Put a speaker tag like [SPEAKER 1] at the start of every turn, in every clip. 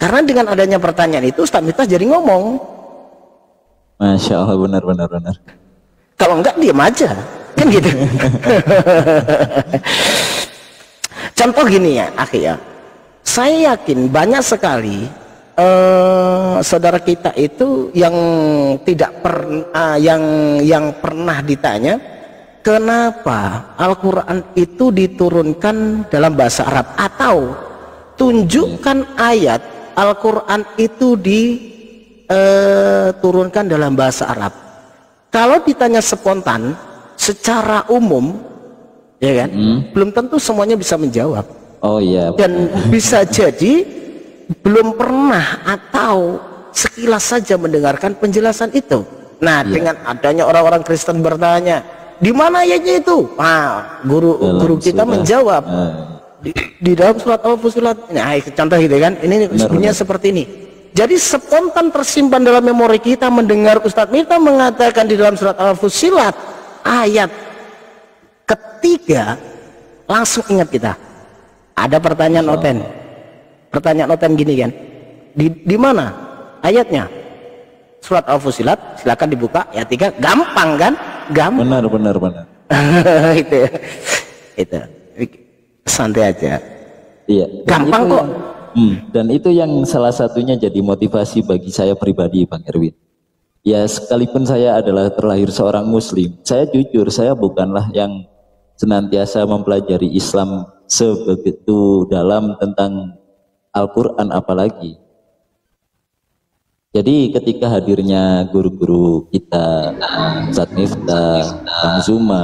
[SPEAKER 1] Karena dengan adanya pertanyaan itu Ustaz Miftah jadi ngomong.
[SPEAKER 2] Masya Allah, benar.
[SPEAKER 1] Kalau enggak diam aja, kan gitu. Contoh gini ya, akhi ya. Saya yakin banyak sekali saudara kita itu yang tidak pernah yang pernah ditanya kenapa Al-Quran itu diturunkan dalam bahasa Arab, atau tunjukkan ayat Al-Quran itu diturunkan dalam bahasa Arab. Kalau ditanya spontan secara umum, ya kan, belum tentu semuanya bisa menjawab.
[SPEAKER 2] Oh iya.
[SPEAKER 1] Dan bisa jadi belum pernah atau sekilas saja mendengarkan penjelasan itu. Nah, dengan adanya orang-orang Kristen bertanya, di mana ayatnya itu? Nah, guru kita menjawab di dalam surat Al-Fussilat. Nah, contoh gitu kan. Ini sebenarnya seperti ini. Jadi spontan tersimpan dalam memori kita mendengar Ustadz Miftah mengatakan di dalam surat Al-Fussilat ayat ketiga, langsung ingat kita. Ada pertanyaan Oten. Pertanyaan Oten gini kan, di mana ayatnya? Surat Al-Fussilat, silakan dibuka ayat 3. Gampang kan? Gampang.
[SPEAKER 2] Benar.
[SPEAKER 1] Itu santai aja.
[SPEAKER 2] Iya.
[SPEAKER 1] Gampang kok.
[SPEAKER 2] Dan itu yang salah satunya jadi motivasi bagi saya pribadi, Bang Erwin. Ya, sekalipun saya adalah terlahir seorang Muslim, saya jujur, saya bukanlah yang senantiasa mempelajari Islam sebegitu dalam tentang Al-Quran apalagi. Jadi ketika hadirnya guru-guru kita, Ustadz Miftah, Bang Zuma,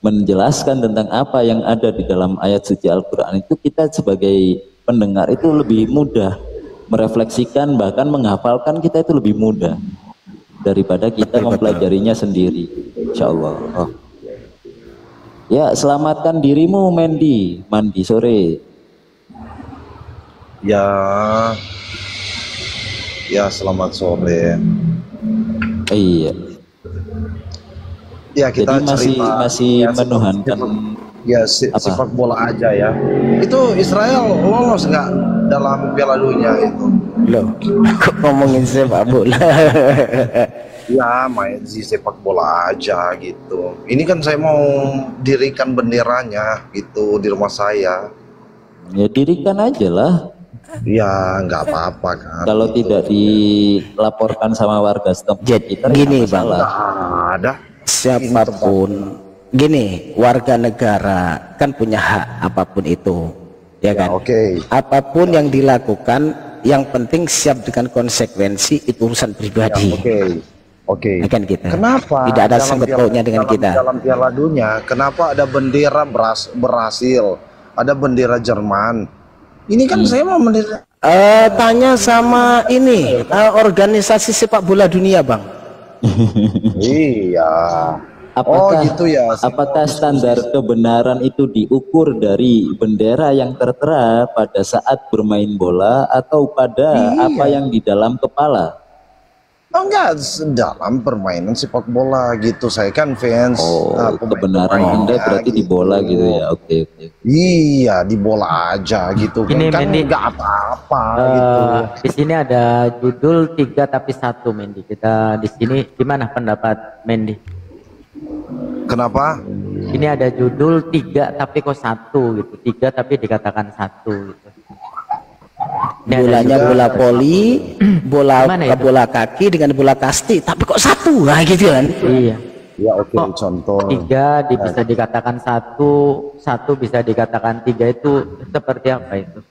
[SPEAKER 2] menjelaskan tentang apa yang ada di dalam ayat suci Al-Quran itu, kita sebagai pendengar itu lebih mudah merefleksikan, bahkan menghafalkan kita itu lebih mudah daripada kita mempelajarinya sendiri, insya Allah. Ya, selamatkan dirimu Mendy, mandi sore.
[SPEAKER 3] Ya selamat sore.
[SPEAKER 2] Iya.
[SPEAKER 3] Ya, kita
[SPEAKER 2] jadi masih menuhankan
[SPEAKER 3] sepak bola aja ya. Itu Israel lolos nggak dalam Piala Dunia itu?
[SPEAKER 1] Loh, kok ngomongin sepak bola?
[SPEAKER 3] Ya, main di sepak bola aja gitu. Ini kan saya mau dirikan benderanya gitu di rumah saya.
[SPEAKER 2] Ya dirikan aja lah.
[SPEAKER 3] Ya nggak apa-apa kan.
[SPEAKER 2] Kalau gitu tidak dilaporkan sama warga setempat.
[SPEAKER 1] Jadi gini Bang,
[SPEAKER 3] ada
[SPEAKER 1] siapapun gini, warga negara kan punya hak apapun itu, ya kan?
[SPEAKER 3] Oke.
[SPEAKER 1] Apapun yang dilakukan, yang penting siap dengan konsekuensi, itu urusan pribadi.
[SPEAKER 3] Oke.
[SPEAKER 1] Kan kita.
[SPEAKER 3] Kenapa
[SPEAKER 1] tidak ada sangkut pautnya dengan kita?
[SPEAKER 3] Dalam Piala Dunia, kenapa ada bendera Brasil, ada bendera Jerman? Ini kan saya mau bendera.
[SPEAKER 1] Tanya sama ini organisasi sepak bola dunia, Bang.
[SPEAKER 3] Iya.
[SPEAKER 2] Apakah,
[SPEAKER 3] gitu ya.
[SPEAKER 2] Apakah standar kebenaran itu diukur dari bendera yang tertera pada saat bermain bola atau pada apa yang di dalam kepala?
[SPEAKER 3] Enggak, dalam permainan sepak bola gitu. Saya kan fans.
[SPEAKER 2] Kebenaran Anda berarti di bola gitu ya. Oke.
[SPEAKER 3] Iya, di bola aja gitu.
[SPEAKER 4] Ini
[SPEAKER 3] kan
[SPEAKER 4] Mendy,
[SPEAKER 3] enggak apa-apa gitu.
[SPEAKER 4] Di sini ada judul 3 tapi 1, Mendy. Kita di sini gimana pendapat Mendy?
[SPEAKER 3] Kenapa?
[SPEAKER 4] Ini ada judul 3 tapi kok 1 gitu. 3 tapi dikatakan 1 gitu.
[SPEAKER 1] Bolanya bola voli, bola kaki dengan bola kasti, tapi kok 1 lah gitu kan?
[SPEAKER 4] Iya.
[SPEAKER 3] Ya oke, contoh.
[SPEAKER 4] 3 bisa dikatakan 1, 1 bisa dikatakan 3, itu seperti apa itu?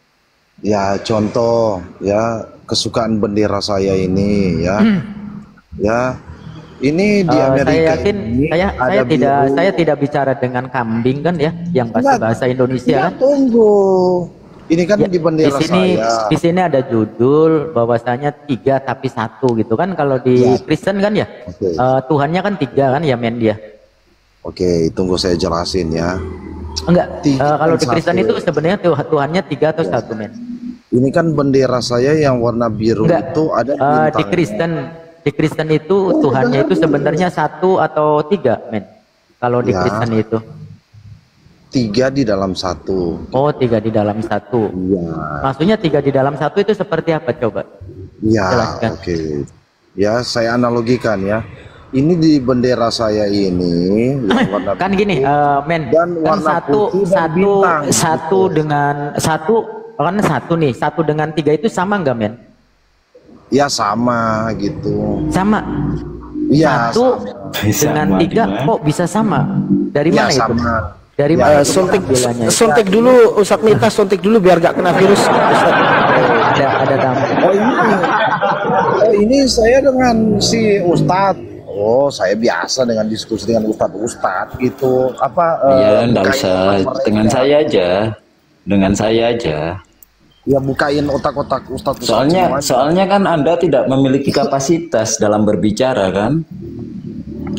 [SPEAKER 3] Ya contoh ya, kesukaan bendera saya ini ya. Ya. Ini di Amerika.
[SPEAKER 4] Saya yakin
[SPEAKER 3] ini
[SPEAKER 4] saya tidak bicara dengan kambing kan ya, yang bahasa Indonesia kan?
[SPEAKER 3] Tunggu. Ini kan di bendera saya.
[SPEAKER 4] Di sini ada judul bahwasanya 3 tapi 1 gitu kan. Kalau di Kristen kan ya, Tuhannya kan 3 kan ya, Mendy ya.
[SPEAKER 3] Oke, tunggu saya jelasin ya.
[SPEAKER 4] Enggak, kalau di Kristen itu sebenarnya Tuhannya 3 atau 1, Men?
[SPEAKER 3] Ini kan bendera saya yang warna biru. Enggak, itu ada
[SPEAKER 4] di Kristen itu Tuhannya itu sebenarnya 1 atau 3, Men? Kalau di Kristen itu
[SPEAKER 3] tiga di dalam satu.
[SPEAKER 4] Oh, tiga di dalam satu.
[SPEAKER 3] Iya.
[SPEAKER 4] Maksudnya tiga di dalam satu itu seperti apa coba?
[SPEAKER 3] Ya,
[SPEAKER 4] Jelaskan.
[SPEAKER 3] oke. Ya, saya analogikan ya. Ini di bendera saya ini yang warna
[SPEAKER 4] Kan gini, men,
[SPEAKER 3] dan
[SPEAKER 4] kan
[SPEAKER 3] warna
[SPEAKER 4] satu
[SPEAKER 3] putih dan bintang,
[SPEAKER 4] satu
[SPEAKER 3] gitu.
[SPEAKER 4] dengan satu, kan satu nih, satu dengan tiga itu sama nggak, men?
[SPEAKER 3] Ya sama gitu.
[SPEAKER 4] Sama.
[SPEAKER 3] Iya,
[SPEAKER 4] Satu dengan
[SPEAKER 2] Sama,
[SPEAKER 4] tiga
[SPEAKER 2] gimana?
[SPEAKER 4] kok bisa sama? Dari
[SPEAKER 3] Ya,
[SPEAKER 4] mana itu?
[SPEAKER 3] sama.
[SPEAKER 4] Dari
[SPEAKER 3] Ya,
[SPEAKER 4] mana itu
[SPEAKER 1] Suntik,
[SPEAKER 4] pengambilannya?
[SPEAKER 1] suntik dulu Ustadz Miftah, suntik dulu biar gak kena virus. Ustadz.
[SPEAKER 4] Ada tamu.
[SPEAKER 3] Oh ini saya dengan si Ustadz. Oh saya biasa dengan diskusi dengan Ustadz gitu. Apa?
[SPEAKER 2] Iya, enggak
[SPEAKER 3] bukain
[SPEAKER 2] usah.
[SPEAKER 3] otak mereka.
[SPEAKER 2] Dengan saya aja. Dengan saya aja.
[SPEAKER 3] Ya bukain otak-otak Ustadz.
[SPEAKER 2] Soalnya kan Anda tidak memiliki kapasitas dalam berbicara kan?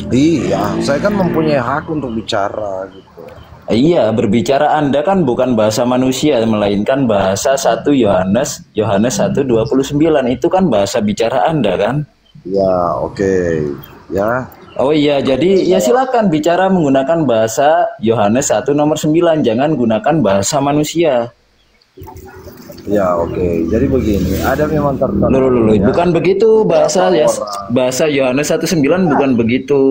[SPEAKER 3] Iya, saya kan mempunyai hak untuk bicara gitu.
[SPEAKER 2] Iya, berbicara Anda kan bukan bahasa manusia, melainkan bahasa 1 Yohanes 1:29. Itu kan bahasa bicara Anda kan?
[SPEAKER 3] Ya oke. Ya.
[SPEAKER 2] Oh iya, jadi ya silakan bicara menggunakan bahasa Yohanes 1 nomor 9, jangan gunakan bahasa manusia.
[SPEAKER 3] Ya oke. Jadi begini, ada memang tertentu.
[SPEAKER 2] Loh,
[SPEAKER 3] ya.
[SPEAKER 2] bukan begitu bahasa ya, bahasa Yohanes 1:9 bukan begitu.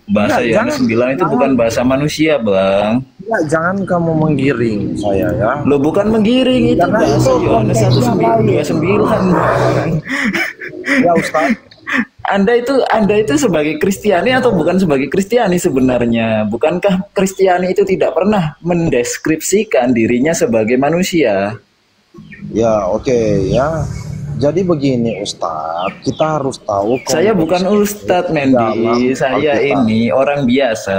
[SPEAKER 2] Bahasa
[SPEAKER 3] Enggak,
[SPEAKER 2] Yohanes
[SPEAKER 3] jangan-
[SPEAKER 2] 9 itu bukan bahasa manusia, Bang.
[SPEAKER 3] Ya, jangan kamu menggiring saya ya.
[SPEAKER 2] Lo bukan menggiring, itu
[SPEAKER 3] Karena
[SPEAKER 2] bahasa
[SPEAKER 3] itu
[SPEAKER 2] Yohanes
[SPEAKER 3] konteksnya
[SPEAKER 2] 1:29.
[SPEAKER 3] Ya Ustadz.
[SPEAKER 2] Anda itu sebagai Kristiani atau bukan sebagai Kristiani sebenarnya? Bukankah Kristiani itu tidak pernah mendeskripsikan dirinya sebagai manusia?
[SPEAKER 3] Ya oke ya. Jadi begini Ustadz, kita harus tahu.
[SPEAKER 2] Saya bukan Ustadz, Mendy. Saya ini orang biasa.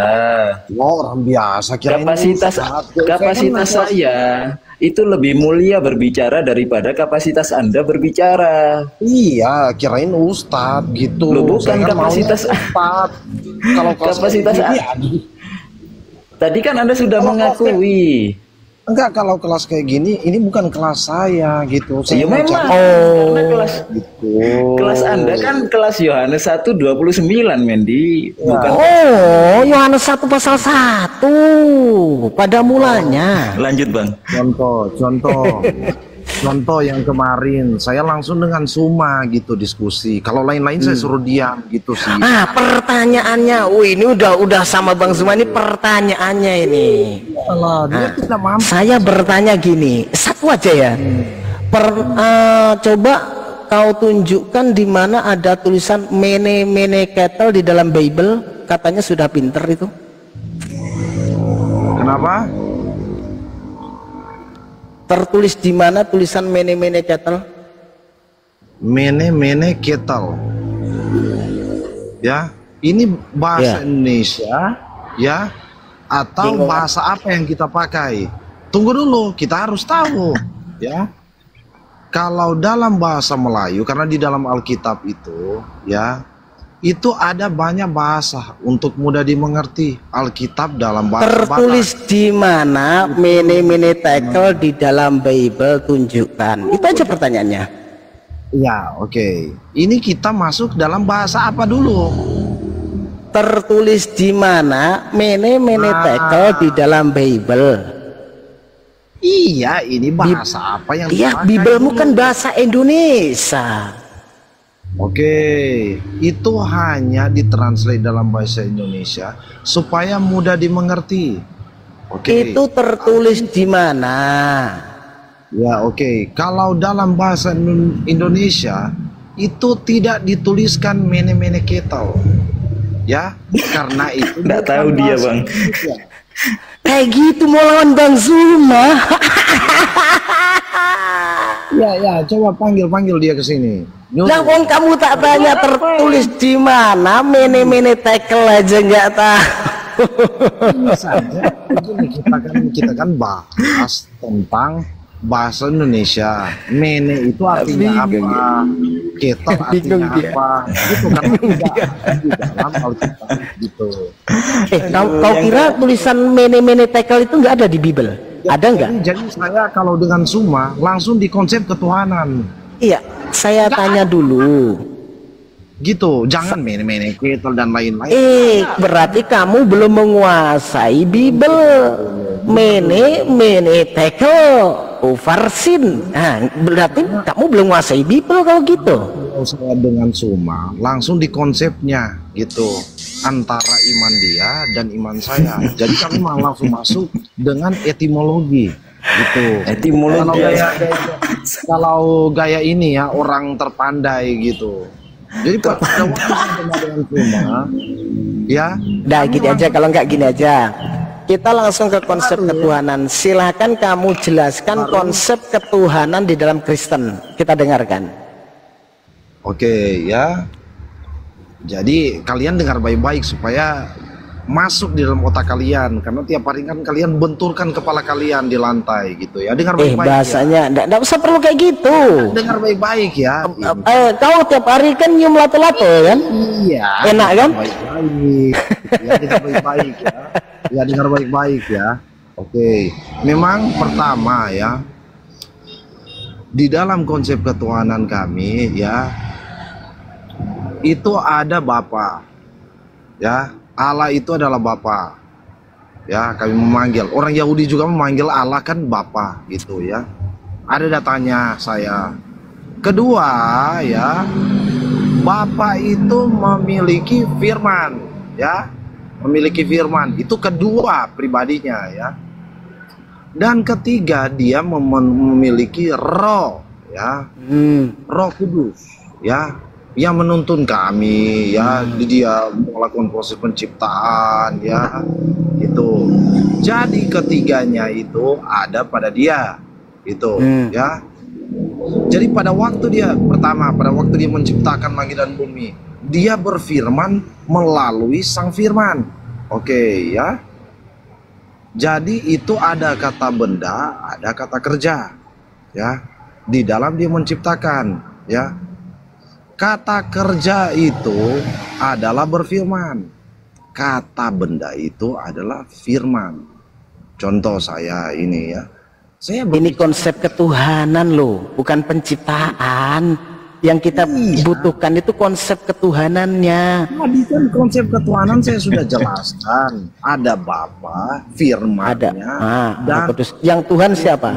[SPEAKER 3] Orang biasa. Kirain
[SPEAKER 2] Kapasitas
[SPEAKER 3] Ustadz.
[SPEAKER 2] kapasitas saya itu lebih mulia berbicara daripada kapasitas Anda berbicara.
[SPEAKER 3] Iya, kirain Ustadz gitu.
[SPEAKER 2] Loh, bukan
[SPEAKER 3] Saya kan
[SPEAKER 2] kapasitas-
[SPEAKER 3] maunya Ustadz. Kalau
[SPEAKER 2] Kapasitas Tadi kan Anda sudah
[SPEAKER 3] Kalau
[SPEAKER 2] mengakui.
[SPEAKER 3] enggak, kalau kelas kayak gini, ini bukan kelas saya gitu. Saya
[SPEAKER 2] Ya
[SPEAKER 3] mau
[SPEAKER 2] memang.
[SPEAKER 3] cari
[SPEAKER 2] Karena
[SPEAKER 3] gitu.
[SPEAKER 2] kelas Anda kan kelas Yohanes 1:29, Mendy. Bukan.
[SPEAKER 1] Oh, Yohanes 1 pasal 1 pada mulanya.
[SPEAKER 2] Lanjut, Bang.
[SPEAKER 3] Contoh yang kemarin saya langsung dengan Suma gitu diskusi. Kalau lain-lain saya suruh diam gitu sih.
[SPEAKER 1] Ah, pertanyaannya, ini udah sama Bang Zuma, ini pertanyaannya ini.
[SPEAKER 3] Alah, dia tidak mampu.
[SPEAKER 1] Saya bertanya gini, satu aja ya. Coba kau tunjukkan di mana ada tulisan mene mene kettle di dalam Bible, katanya sudah pinter itu.
[SPEAKER 3] Kenapa?
[SPEAKER 1] Tertulis di mana tulisan mene mene kettle?
[SPEAKER 3] Mene kettle. Ya, ini
[SPEAKER 1] Ya.
[SPEAKER 3] bahasa Indonesia ya atau
[SPEAKER 1] Bingung.
[SPEAKER 3] bahasa apa yang kita pakai? Tunggu dulu, kita harus tahu ya. Kalau dalam bahasa Melayu, karena di dalam Alkitab itu ya, itu ada banyak bahasa untuk mudah dimengerti. Alkitab dalam bahasa
[SPEAKER 1] Tertulis di mana mene mene tekel di dalam Bible, tunjukkan. Itu aja pertanyaannya.
[SPEAKER 3] Ya, oke. Ini kita masuk dalam bahasa apa dulu?
[SPEAKER 1] Tertulis di mana mene mene tekel di dalam Bible.
[SPEAKER 3] Iya, ini bahasa apa yang
[SPEAKER 1] Iya,
[SPEAKER 3] dipakai
[SPEAKER 1] Biblemu
[SPEAKER 3] dulu?
[SPEAKER 1] kan bahasa Indonesia.
[SPEAKER 3] Oke, itu hanya ditranslate dalam bahasa Indonesia supaya mudah dimengerti. Oke.
[SPEAKER 1] Itu tertulis di mana?
[SPEAKER 3] Ya, oke. Kalau dalam bahasa Indonesia itu tidak dituliskan mene-mene kettle. Ya, karena itu
[SPEAKER 2] Nggak
[SPEAKER 3] bukan
[SPEAKER 2] tahu dia,
[SPEAKER 3] bahasa
[SPEAKER 2] Bang.
[SPEAKER 3] Indonesia.
[SPEAKER 1] Kayak gitu mau lawan Bang Zuma.
[SPEAKER 3] Ya, coba panggil dia ke sini.
[SPEAKER 1] Lah wong kamu tak tanya tertulis di mana mene mene tekel aja nggak tahu.
[SPEAKER 3] Ini saja. Begini, kita kan bahas tentang bahasa Indonesia. Mene itu artinya
[SPEAKER 1] Bingung.
[SPEAKER 3] apa? Kettle
[SPEAKER 1] Bingung
[SPEAKER 3] artinya
[SPEAKER 1] dia.
[SPEAKER 3] apa? Itu kan tidak ada di dalam Alkitab gitu.
[SPEAKER 1] Kau kira tulisan mene mene tekel itu nggak ada di Bible? Ada nggak?
[SPEAKER 3] Jadi saya kalau dengan Suma langsung di konsep ketuhanan.
[SPEAKER 1] Iya, saya tanya dulu.
[SPEAKER 3] Gitu, jangan mene-mene ketel dan lain-lain.
[SPEAKER 1] Berarti kamu belum menguasai Bible. Mene tekel ufarsin. Nah, berarti kamu belum menguasai Bible kalau gitu.
[SPEAKER 3] Kalau saya dengan Suma langsung di konsepnya gitu, antara iman dia dan iman saya. Jadi kami malah langsung masuk dengan etimologi gitu.
[SPEAKER 2] Etimologi.
[SPEAKER 3] Kalau gaya ini ya orang terpandai gitu. Jadi pada waktu saya dengan Suma ya.
[SPEAKER 1] Nah gini aja, kalau nggak gini aja, kita langsung ke konsep ketuhanan. Silahkan kamu jelaskan konsep ketuhanan di dalam Kristen. Kita dengarkan.
[SPEAKER 3] Oke ya. Jadi kalian dengar baik-baik supaya masuk di dalam otak kalian, karena tiap hari kan kalian benturkan kepala kalian di lantai gitu ya. Dengar baik-baik.
[SPEAKER 1] Bahasanya enggak usah perlu kayak gitu.
[SPEAKER 3] Dengar baik-baik ya.
[SPEAKER 1] Kau tiap hari kan nyium lato-lato kan?
[SPEAKER 3] Iya.
[SPEAKER 1] Enak kan?
[SPEAKER 3] Baik-baik. Ya dengar baik-baik ya. Ya dengar baik-baik ya. Oke. Memang pertama ya, di dalam konsep ketuhanan kami ya, itu ada Bapa. Ya, Allah itu adalah Bapa. Ya, kami memanggil. Orang Yahudi juga memanggil Allah kan Bapa gitu ya. Ada datanya saya. Kedua ya, Bapa itu memiliki firman ya. Memiliki firman. Itu kedua pribadinya ya. Dan ketiga dia memiliki roh ya. Roh Kudus ya, yang menuntun kami ya. Dia melakukan proses penciptaan ya, itu. Jadi ketiganya itu ada pada dia itu ya. Jadi pada waktu dia menciptakan langit dan bumi, dia berfirman melalui sang firman. Oke ya. Jadi itu ada kata benda, ada kata kerja ya. Di dalam dia menciptakan ya. Kata kerja itu adalah berfirman. Kata benda itu adalah firman. Contoh saya ini ya.
[SPEAKER 1] Ini konsep ketuhanan loh, bukan penciptaan. Yang kita butuhkan itu konsep ketuhanannya.
[SPEAKER 3] Tadi kan konsep ketuhanan saya sudah jelaskan. Ada Bapa, firman-Nya, dan
[SPEAKER 1] yang Tuhan siapa?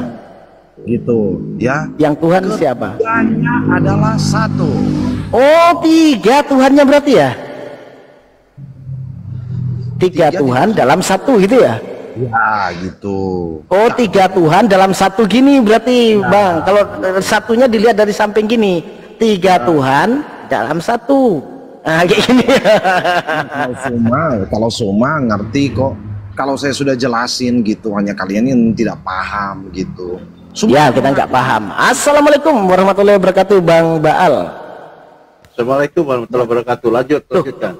[SPEAKER 3] Gitu ya.
[SPEAKER 1] Yang Tuhan siapa?
[SPEAKER 3] Ketiganya adalah satu.
[SPEAKER 1] Oh, tiga Tuhannya berarti ya? Tiga Tuhan dalam satu gitu ya?
[SPEAKER 3] Ya gitu.
[SPEAKER 1] Oh, tiga Tuhan dalam satu gini berarti Bang. Kalau satunya dilihat dari samping gini, tiga Tuhan dalam satu. Nah kayak gini.
[SPEAKER 3] Kalau Suma ngerti kok. Kalau saya sudah jelasin gitu, hanya kalian yang tidak paham gitu.
[SPEAKER 1] Ya kita nggak paham. Assalamualaikum warahmatullahi wabarakatuh Bang Baal.
[SPEAKER 5] Assalamualaikum warahmatullahi wabarakatuh. Lanjutkan.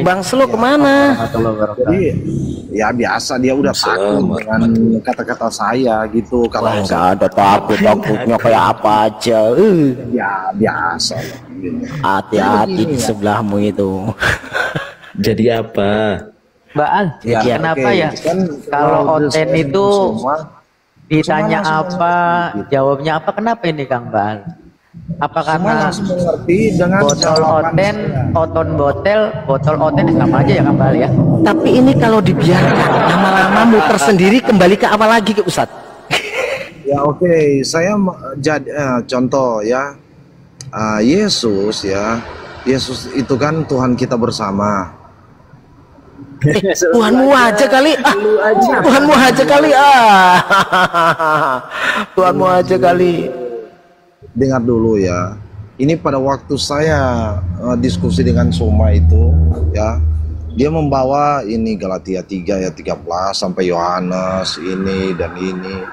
[SPEAKER 1] Bang Selo kemana?
[SPEAKER 3] Jadi ya biasa, dia udah takut dengan kata-kata saya gitu. Kalau
[SPEAKER 1] nggak ada takutnya kayak apa aja.
[SPEAKER 3] Ya biasa.
[SPEAKER 1] Hati-hati di sebelahmu itu.
[SPEAKER 2] Jadi apa?
[SPEAKER 4] Baal,
[SPEAKER 1] Ya,
[SPEAKER 4] kenapa ya? Kalau Oten itu ditanya apa, jawabnya apa? Kenapa ini Kang Baal? Apa karena
[SPEAKER 3] mengerti dengan
[SPEAKER 4] botol Oten, oton botol Oten sama aja ya Kang Baal ya?
[SPEAKER 1] Tapi ini kalau dibiarkan lama-lama muter sendiri, kembali ke awal lagi ke Ustadz.
[SPEAKER 3] Ya oke. Saya jadi contoh ya. Yesus ya. Yesus itu kan Tuhan kita bersama.
[SPEAKER 1] Tuhanmu aja kali. Tuhanmu aja kali. Tuhanmu aja kali.
[SPEAKER 3] Dengar dulu ya. Ini pada waktu saya diskusi dengan Soma itu ya, dia membawa ini Galatia 3 ayat 13 sampai Yohanes ini dan ini.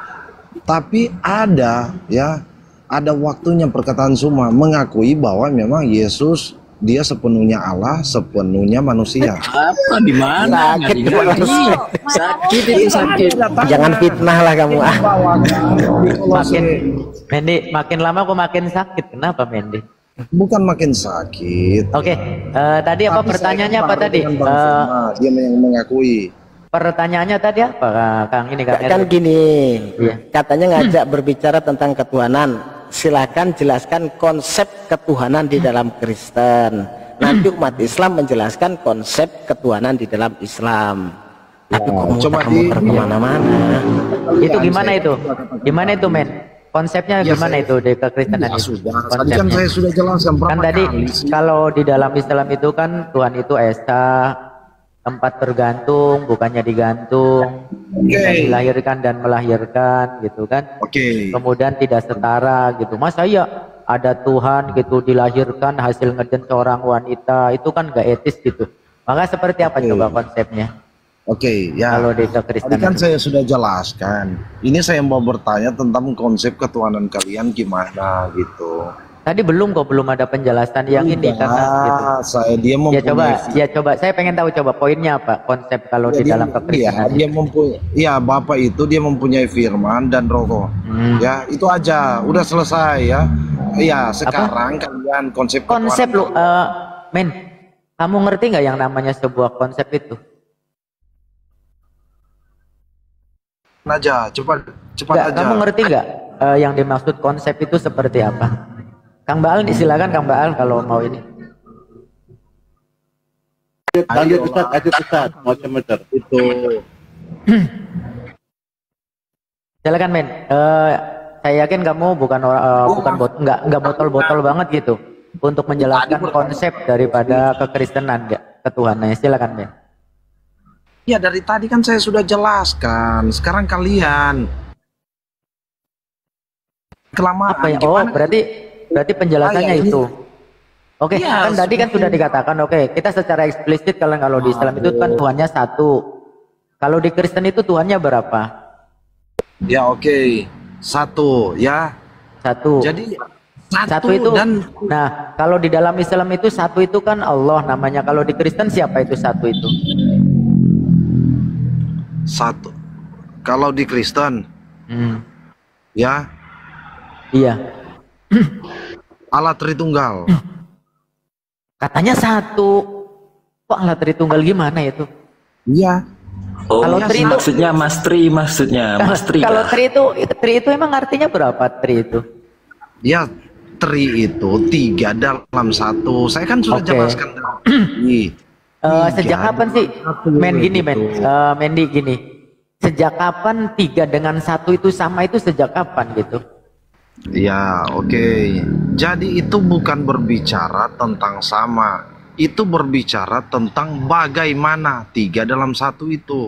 [SPEAKER 3] Tapi ada ya, ada waktunya perkataan Soma mengakui bahwa memang Yesus dia sepenuhnya Allah, sepenuhnya manusia.
[SPEAKER 2] Apa di mana? Sakit itu sakit.
[SPEAKER 1] Jangan fitnah lah kamu.
[SPEAKER 4] Makin lama kok makin sakit. Kenapa Mendy?
[SPEAKER 3] Bukan makin sakit.
[SPEAKER 4] Oke, tadi apa pertanyaannya apa tadi?
[SPEAKER 3] Dia yang mengakui.
[SPEAKER 4] Pertanyaannya tadi apa Kang ini Kang?
[SPEAKER 1] Kan gini,
[SPEAKER 4] Iya.
[SPEAKER 1] katanya ngajak berbicara tentang ketuhanan. Silakan jelaskan konsep ketuhanan di dalam Kristen. nanti umat Islam menjelaskan konsep ketuhanan di dalam Islam. Tapi kok
[SPEAKER 3] coba
[SPEAKER 1] muter kemana-mana.
[SPEAKER 4] Itu gimana itu? Gimana itu, men? Konsepnya gimana itu di kekristenan itu?
[SPEAKER 3] Tadi kan saya sudah jelaskan berapa
[SPEAKER 4] Kan tadi
[SPEAKER 3] kali sih.
[SPEAKER 4] kalau di dalam Islam itu kan Tuhan itu esa, tempat bergantung, bukannya digantung, dilahirkan dan melahirkan gitu kan. Kemudian tidak setara gitu. Masa iya ada Tuhan gitu dilahirkan hasil ngeden seorang wanita, itu kan gak etis gitu. Maka seperti apa coba konsepnya?
[SPEAKER 3] Ya.
[SPEAKER 4] Kalau di
[SPEAKER 3] Tadi
[SPEAKER 4] kekristenan
[SPEAKER 3] kan saya sudah jelaskan. Ini saya mau bertanya tentang konsep ketuhanan kalian gimana gitu.
[SPEAKER 4] tadi belum ada penjelasan yang ini karena gitu.
[SPEAKER 3] Dia mempunyai
[SPEAKER 4] Coba saya pengen tahu coba poinnya apa konsep kalau di dalam kekristenan.
[SPEAKER 3] Bapak itu dia mempunyai firman dan roh. Ya, itu aja. Udah selesai ya. Iya, sekarang kalian konsep
[SPEAKER 4] lu men, kamu ngerti nggak yang namanya sebuah konsep itu?
[SPEAKER 3] Aja, cepat aja.
[SPEAKER 4] Kamu ngerti nggak yang dimaksud konsep itu seperti apa? Kang Baal, silakan Kang Baal kalau mau ini.
[SPEAKER 5] Lanjut Ustaz, macam-macam.
[SPEAKER 3] Itu.
[SPEAKER 4] Silakan men. Saya yakin kamu nggak botol-botol banget gitu untuk menjelaskan konsep daripada kekristenan ketuhanan. Silakan men.
[SPEAKER 3] Ya dari tadi kan saya sudah jelaskan. Sekarang kalian kelamaan.
[SPEAKER 4] Apa ya? Oh, berarti penjelasannya itu. Oke, kan tadi kan sudah dikatakan. Oke, kita secara eksplisit kalau di Islam itu kan Tuhannya satu. Kalau di Kristen itu Tuhannya berapa?
[SPEAKER 3] Ya satu ya.
[SPEAKER 4] Satu.
[SPEAKER 3] Jadi
[SPEAKER 4] satu itu. Nah, kalau di dalam Islam itu satu itu kan Allah namanya. Kalau di Kristen siapa itu satu itu?
[SPEAKER 3] Satu. Kalau di Kristen, ya,
[SPEAKER 4] iya,
[SPEAKER 3] Allah Tritunggal.
[SPEAKER 4] Katanya satu. Kok Allah Tritunggal gimana itu?
[SPEAKER 3] Iya.
[SPEAKER 4] Kalau tri itu
[SPEAKER 2] maksudnya Mas Tri.
[SPEAKER 4] Kalau tri itu emang artinya berapa tri itu?
[SPEAKER 3] Ya, tri itu 3 dalam 1. Saya kan sudah jelaskan.
[SPEAKER 4] Sejak kapan sih Mendy gini, sejak kapan 3 dengan 1 itu sama itu sejak kapan gitu?
[SPEAKER 3] Ya jadi itu bukan berbicara tentang sama, itu berbicara tentang bagaimana 3 dalam 1 itu.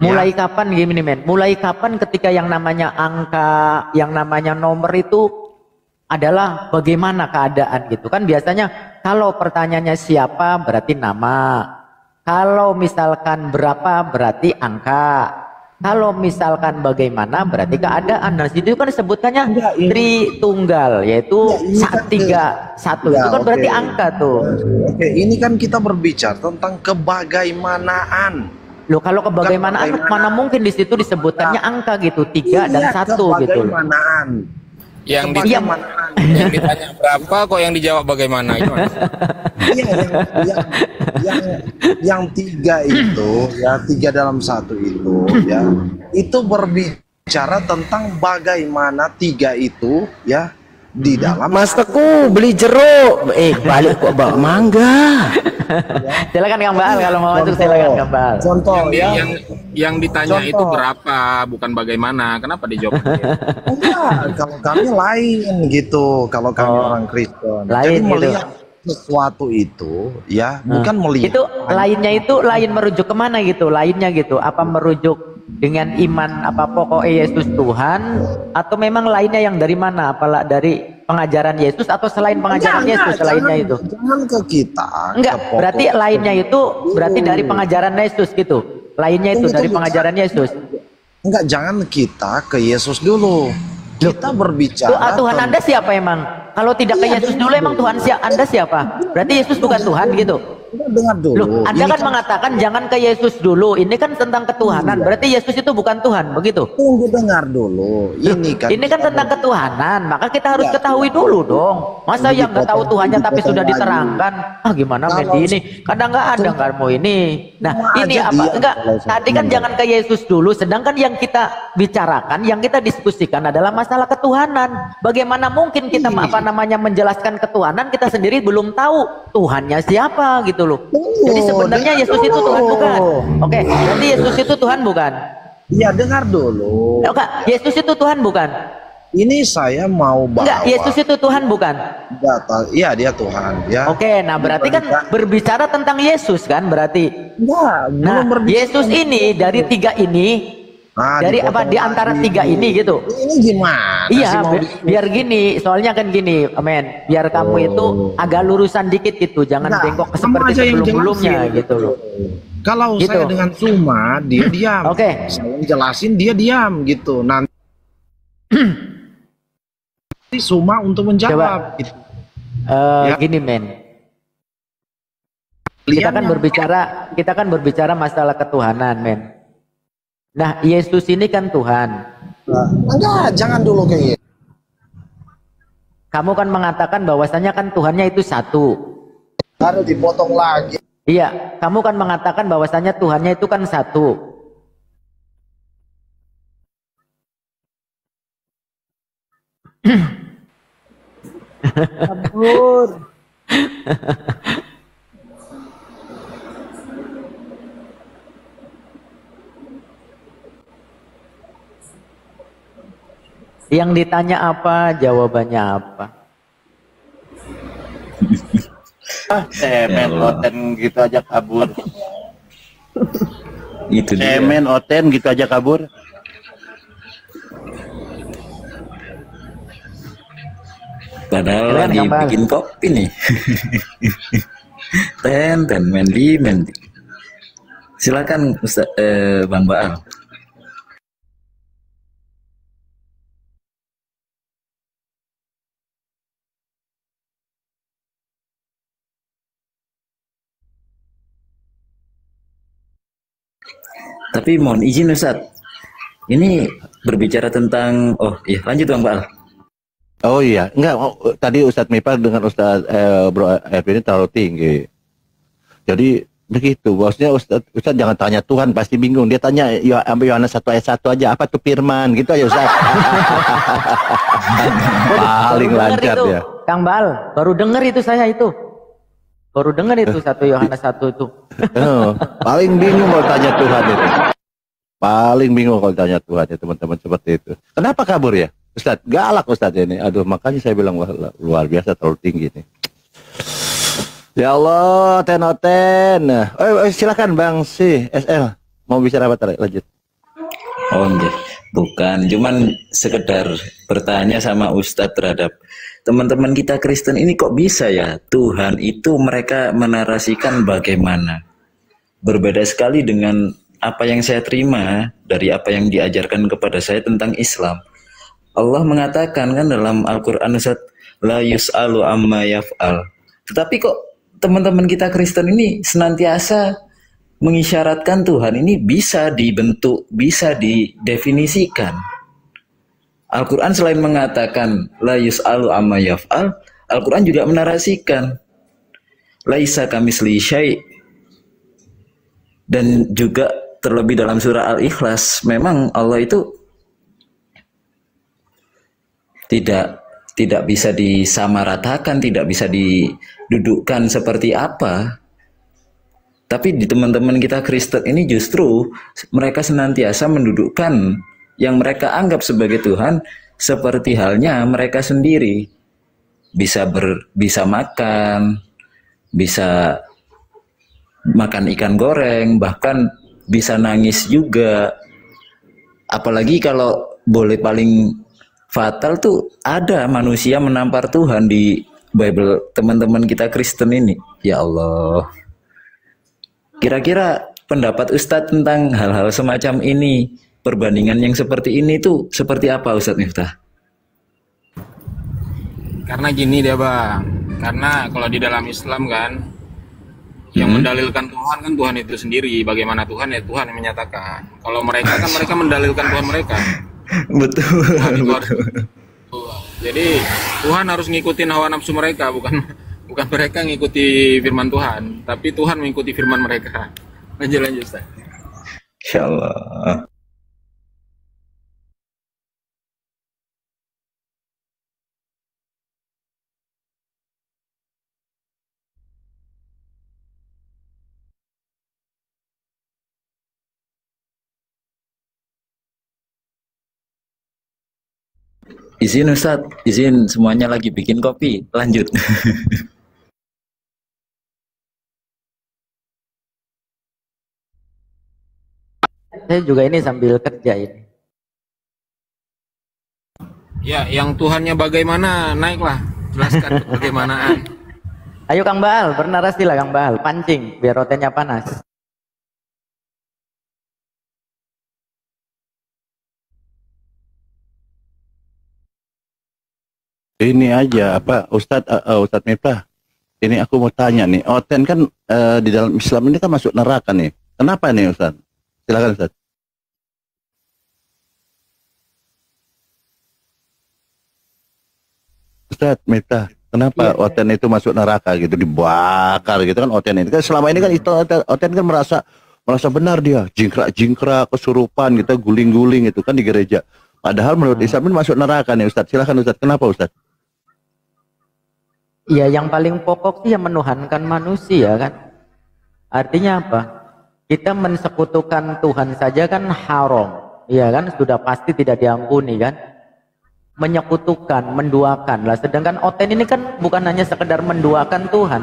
[SPEAKER 4] Mulai kapan gini men, mulai kapan ketika yang namanya angka, yang namanya nomor itu adalah bagaimana keadaan gitu kan. Biasanya kalau pertanyaannya siapa berarti nama, kalau misalkan berapa berarti angka, kalau misalkan bagaimana berarti keadaan. Nah situ kan sebutannya Tritunggal, yaitu 3 1 itu kan berarti angka tuh.
[SPEAKER 3] Ini kan kita berbicara tentang kebagaimanaan.
[SPEAKER 4] Loh kalau kebagaimanaan mana mungkin di situ disebutkannya angka gitu, 3 dan 1 gitu loh.
[SPEAKER 6] Yang ditanya berapa kok yang dijawab bagaimana?
[SPEAKER 3] Yang 3 itu ya 3 dalam 1 itu ya itu berbicara tentang bagaimana 3 itu ya di dalam.
[SPEAKER 1] Mas Teguh beli jeruk, balik kok bawa mangga.
[SPEAKER 4] Silakan Kang Baal kalau mau masuk, silakan Kang Baal.
[SPEAKER 3] Contoh
[SPEAKER 6] yang ditanya itu berapa, bukan bagaimana. Kenapa dijawab?
[SPEAKER 3] Kalau kami lain gitu, kalau kami orang Kristen.
[SPEAKER 4] Lain
[SPEAKER 3] jadi
[SPEAKER 4] gitu.
[SPEAKER 3] melihat sesuatu itu ya bukan melihat.
[SPEAKER 4] Itu lainnya itu lain merujuk kemana gitu? Lainnya gitu. Apa merujuk dengan iman apa pokoknya Yesus Tuhan, atau memang lainnya yang dari mana? Apalah dari pengajaran Yesus atau selain pengajaran Yesus lainnya itu?
[SPEAKER 3] Jangan ke kita.
[SPEAKER 4] Enggak, berarti lainnya itu berarti dari pengajaran Yesus gitu. Lainnya itu dari pengajaran Yesus.
[SPEAKER 3] Enggak, jangan kita ke Yesus dulu. Kita berbicara.
[SPEAKER 4] Tuhan Anda siapa emang? Kalau tidak ke Yesus dulu emang Tuhan Anda siapa? Berarti Yesus bukan Tuhan gitu.
[SPEAKER 3] Dengar dulu.
[SPEAKER 4] Loh, Anda kan mengatakan jangan ke Yesus dulu. Ini kan tentang ketuhanan. Berarti Yesus itu bukan Tuhan, begitu?
[SPEAKER 3] Tunggu, dengar dulu. Ini kan
[SPEAKER 4] tentang ketuhanan. Maka kita harus ketahui dulu dong. Masa yang nggak tahu Tuhannya tapi sudah diterangkan? Gimana Mendy ini? Kadang nggak ada nggak mau ini. Nah, ini apa? Enggak. Tadi kan jangan ke Yesus dulu. Sedangkan yang kita bicarakan, yang kita diskusikan adalah masalah ketuhanan. Bagaimana mungkin kita menjelaskan ketuhanan, kita sendiri belum tahu Tuhannya siapa gitu loh. Jadi sebenarnya Yesus itu Tuhan bukan? Oke, jadi Yesus itu Tuhan bukan?
[SPEAKER 3] Iya, dengar dulu.
[SPEAKER 4] Oke, Yesus itu Tuhan bukan?
[SPEAKER 3] Ini saya mau bawa.
[SPEAKER 4] Enggak, Yesus itu Tuhan bukan?
[SPEAKER 3] Iya, dia Tuhan. Ya.
[SPEAKER 4] Oke, nah berarti kan berbicara tentang Yesus kan berarti.
[SPEAKER 3] Enggak,
[SPEAKER 4] Nah, Yesus ini dari tiga ini, dari apa di antara tiga ini gitu.
[SPEAKER 3] Ini gimana?
[SPEAKER 4] Iya, biar gini, soalnya kan gini, amen. Biar kamu itu agak lurusan dikit gitu, jangan bengkok seperti sebelum-sebelumnya gitu loh.
[SPEAKER 3] Kalau
[SPEAKER 4] gitu.
[SPEAKER 3] saya dengan Suma, dia diam.
[SPEAKER 4] Oke.
[SPEAKER 3] Saya jelasin, dia diam gitu. Nanti Suma untuk menjawab. Gitu.
[SPEAKER 4] Gini men, kita kan berbicara masalah ketuhanan men. Nah Yesus ini kan Tuhan.
[SPEAKER 3] Enggak, jangan dulu kayak gitu.
[SPEAKER 4] Kamu kan mengatakan bahwasanya kan Tuhannya itu satu.
[SPEAKER 3] Harus dipotong lagi.
[SPEAKER 4] Iya, kamu kan mengatakan bahwasanya Tuhannya itu kan satu.
[SPEAKER 7] Kabur.
[SPEAKER 4] Yang ditanya apa, jawabannya apa?
[SPEAKER 5] Cemen oten gitu aja kabur.
[SPEAKER 2] Itu dia.
[SPEAKER 5] Cemen oten gitu aja kabur.
[SPEAKER 2] Padahal
[SPEAKER 4] Keren,
[SPEAKER 2] lagi
[SPEAKER 4] Kang
[SPEAKER 2] bikin kopi nih. ten Mendi. Silakan Ustaz, Bang Baal. Tapi mohon izin Ustaz, ini berbicara tentang, lanjut Bang Baal.
[SPEAKER 5] Oh iya, enggak, tadi Ustadz Mipa dengan Ustadz Bro Erwin ini terlalu tinggi. Jadi begitu, bosnya Ustadz jangan tanya Tuhan, pasti bingung. Dia tanya Yohanes 1 ayat 1 aja, apa tuh firman, gitu aja Ustadz. Paling lancar
[SPEAKER 4] itu,
[SPEAKER 5] ya.
[SPEAKER 4] Kang Bal, baru dengar itu saya itu. Baru dengar itu 1 Yohanes 1 itu.
[SPEAKER 5] Paling bingung kalau tanya Tuhan itu. Paling bingung kalau tanya Tuhan ya teman-teman seperti itu. Kenapa kabur ya? Ustadz, galak Ustadz ini. Aduh, makanya saya bilang wah, luar biasa terlalu tinggi nih. Ya Allah, ten. Silakan Bang SL. Mau bicara apa tadi? Lanjut.
[SPEAKER 2] Oh enggak, bukan. Cuman sekedar bertanya sama Ustadz terhadap teman-teman kita Kristen ini kok bisa ya Tuhan itu mereka menarasikan bagaimana. Berbeda sekali dengan apa yang saya terima dari apa yang diajarkan kepada saya tentang Islam. Allah mengatakan kan dalam Al-Quran Ustaz, la yus'alu amma yaf'al. Tetapi kok teman-teman kita Kristen ini senantiasa mengisyaratkan Tuhan ini bisa dibentuk, bisa didefinisikan. Al-Quran selain mengatakan la yus'alu amma yaf'al, Al-Quran juga menarasikan laisa kamisli syai'. Dan juga terlebih dalam surah Al-Ikhlas, memang Allah itu tidak bisa disamaratakan, tidak bisa didudukkan seperti apa. Tapi di teman-teman kita Kristen ini justru mereka senantiasa mendudukkan yang mereka anggap sebagai Tuhan seperti halnya mereka sendiri. Bisa makan, bisa makan ikan goreng, bahkan bisa nangis juga. Apalagi kalau boleh paling fatal tuh ada manusia menampar Tuhan di Bible teman-teman kita Kristen ini. Ya Allah. Kira-kira pendapat Ustadz tentang hal-hal semacam ini, perbandingan yang seperti ini tuh seperti apa Ustadz Miftah?
[SPEAKER 6] Karena gini dia Bang, karena kalau di dalam Islam kan yang mendalilkan Tuhan kan Tuhan itu sendiri. Bagaimana Tuhan ya Tuhan yang menyatakan. Kalau mereka kan mereka mendalilkan Tuhan mereka.
[SPEAKER 2] Betul.
[SPEAKER 6] Jadi Tuhan harus ngikutin hawa nafsu mereka, bukan mereka ngikuti firman Tuhan, tapi Tuhan mengikuti firman mereka. Lanjut Ustaz.
[SPEAKER 2] Insyaallah. Izin Ustadz, izin semuanya lagi bikin kopi. Lanjut.
[SPEAKER 4] Saya juga ini sambil kerja ini.
[SPEAKER 6] Ya, yang Tuhannya bagaimana, naiklah. Jelaskan bagaimanaan.
[SPEAKER 4] Ayo Kang Baal, bernarasi lah Kang Baal, pancing biar rotinya panas.
[SPEAKER 5] Ini aja apa Ustadz Miftah. Ini aku mau tanya nih, Oten kan di dalam Islam ini kan masuk neraka nih. Kenapa nih Ustadz? Silakan Ustadz. Ustadz Miftah, kenapa
[SPEAKER 4] Iya.
[SPEAKER 5] Oten itu masuk neraka gitu, dibakar gitu kan Oten ini kan selama ini kan itu Oten kan merasa benar dia, jingkrak-jingkrak, kesurupan gitu, guling-guling itu kan di gereja. Padahal menurut Islam ini masuk neraka nih Ustadz. Silakan Ustadz, kenapa Ustadz?
[SPEAKER 4] Iya, yang paling pokok sih yang menuhankan manusia kan. Artinya apa? Kita mensekutukan Tuhan saja kan haram. Iya kan, sudah pasti tidak diampuni kan. Menyekutukan, menduakan lah. Sedangkan Oten ini kan bukan hanya sekedar menduakan Tuhan,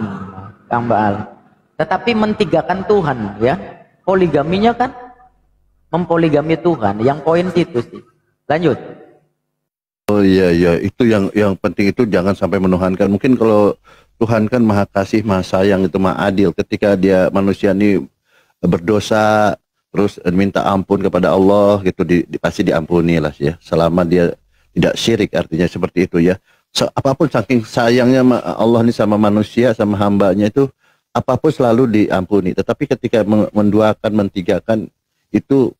[SPEAKER 4] Kang Baal, tetapi mentigakan Tuhan ya. Poligaminya kan mempoligami Tuhan. Yang poin situ sih. Lanjut.
[SPEAKER 5] Oh iya iya, itu yang penting itu jangan sampai menuhankan. Mungkin kalau Tuhan kan maha kasih, maha sayang, itu maha adil. Ketika dia manusia ini berdosa terus minta ampun kepada Allah gitu, pasti diampuni lah ya. Selama dia tidak syirik, artinya seperti itu ya. Apapun saking sayangnya Allah ini sama manusia, sama hambanya itu, apapun selalu diampuni. Tetapi ketika menduakan, mentigakan, itu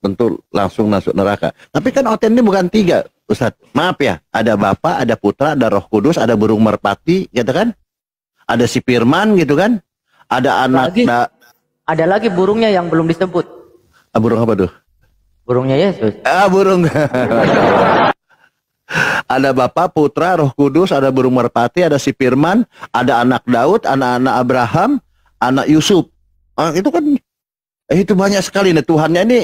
[SPEAKER 5] tentu langsung masuk neraka. Tapi kan Oten ini bukan tiga, Ustadz. Maaf ya, ada Bapa, ada Putra, ada Roh Kudus, ada burung merpati, gitu kan? Ada si Firman, gitu kan? Ada anak.
[SPEAKER 4] Ada lagi burungnya yang belum disebut.
[SPEAKER 5] Burung apa tuh?
[SPEAKER 4] Burungnya Yesus.
[SPEAKER 5] Burung. Ada Bapa, Putra, Roh Kudus, ada burung merpati, ada si Firman, ada anak Daud, anak-anak Abraham, anak Yusuf. Itu kan, itu banyak sekali nih Tuhannya ini.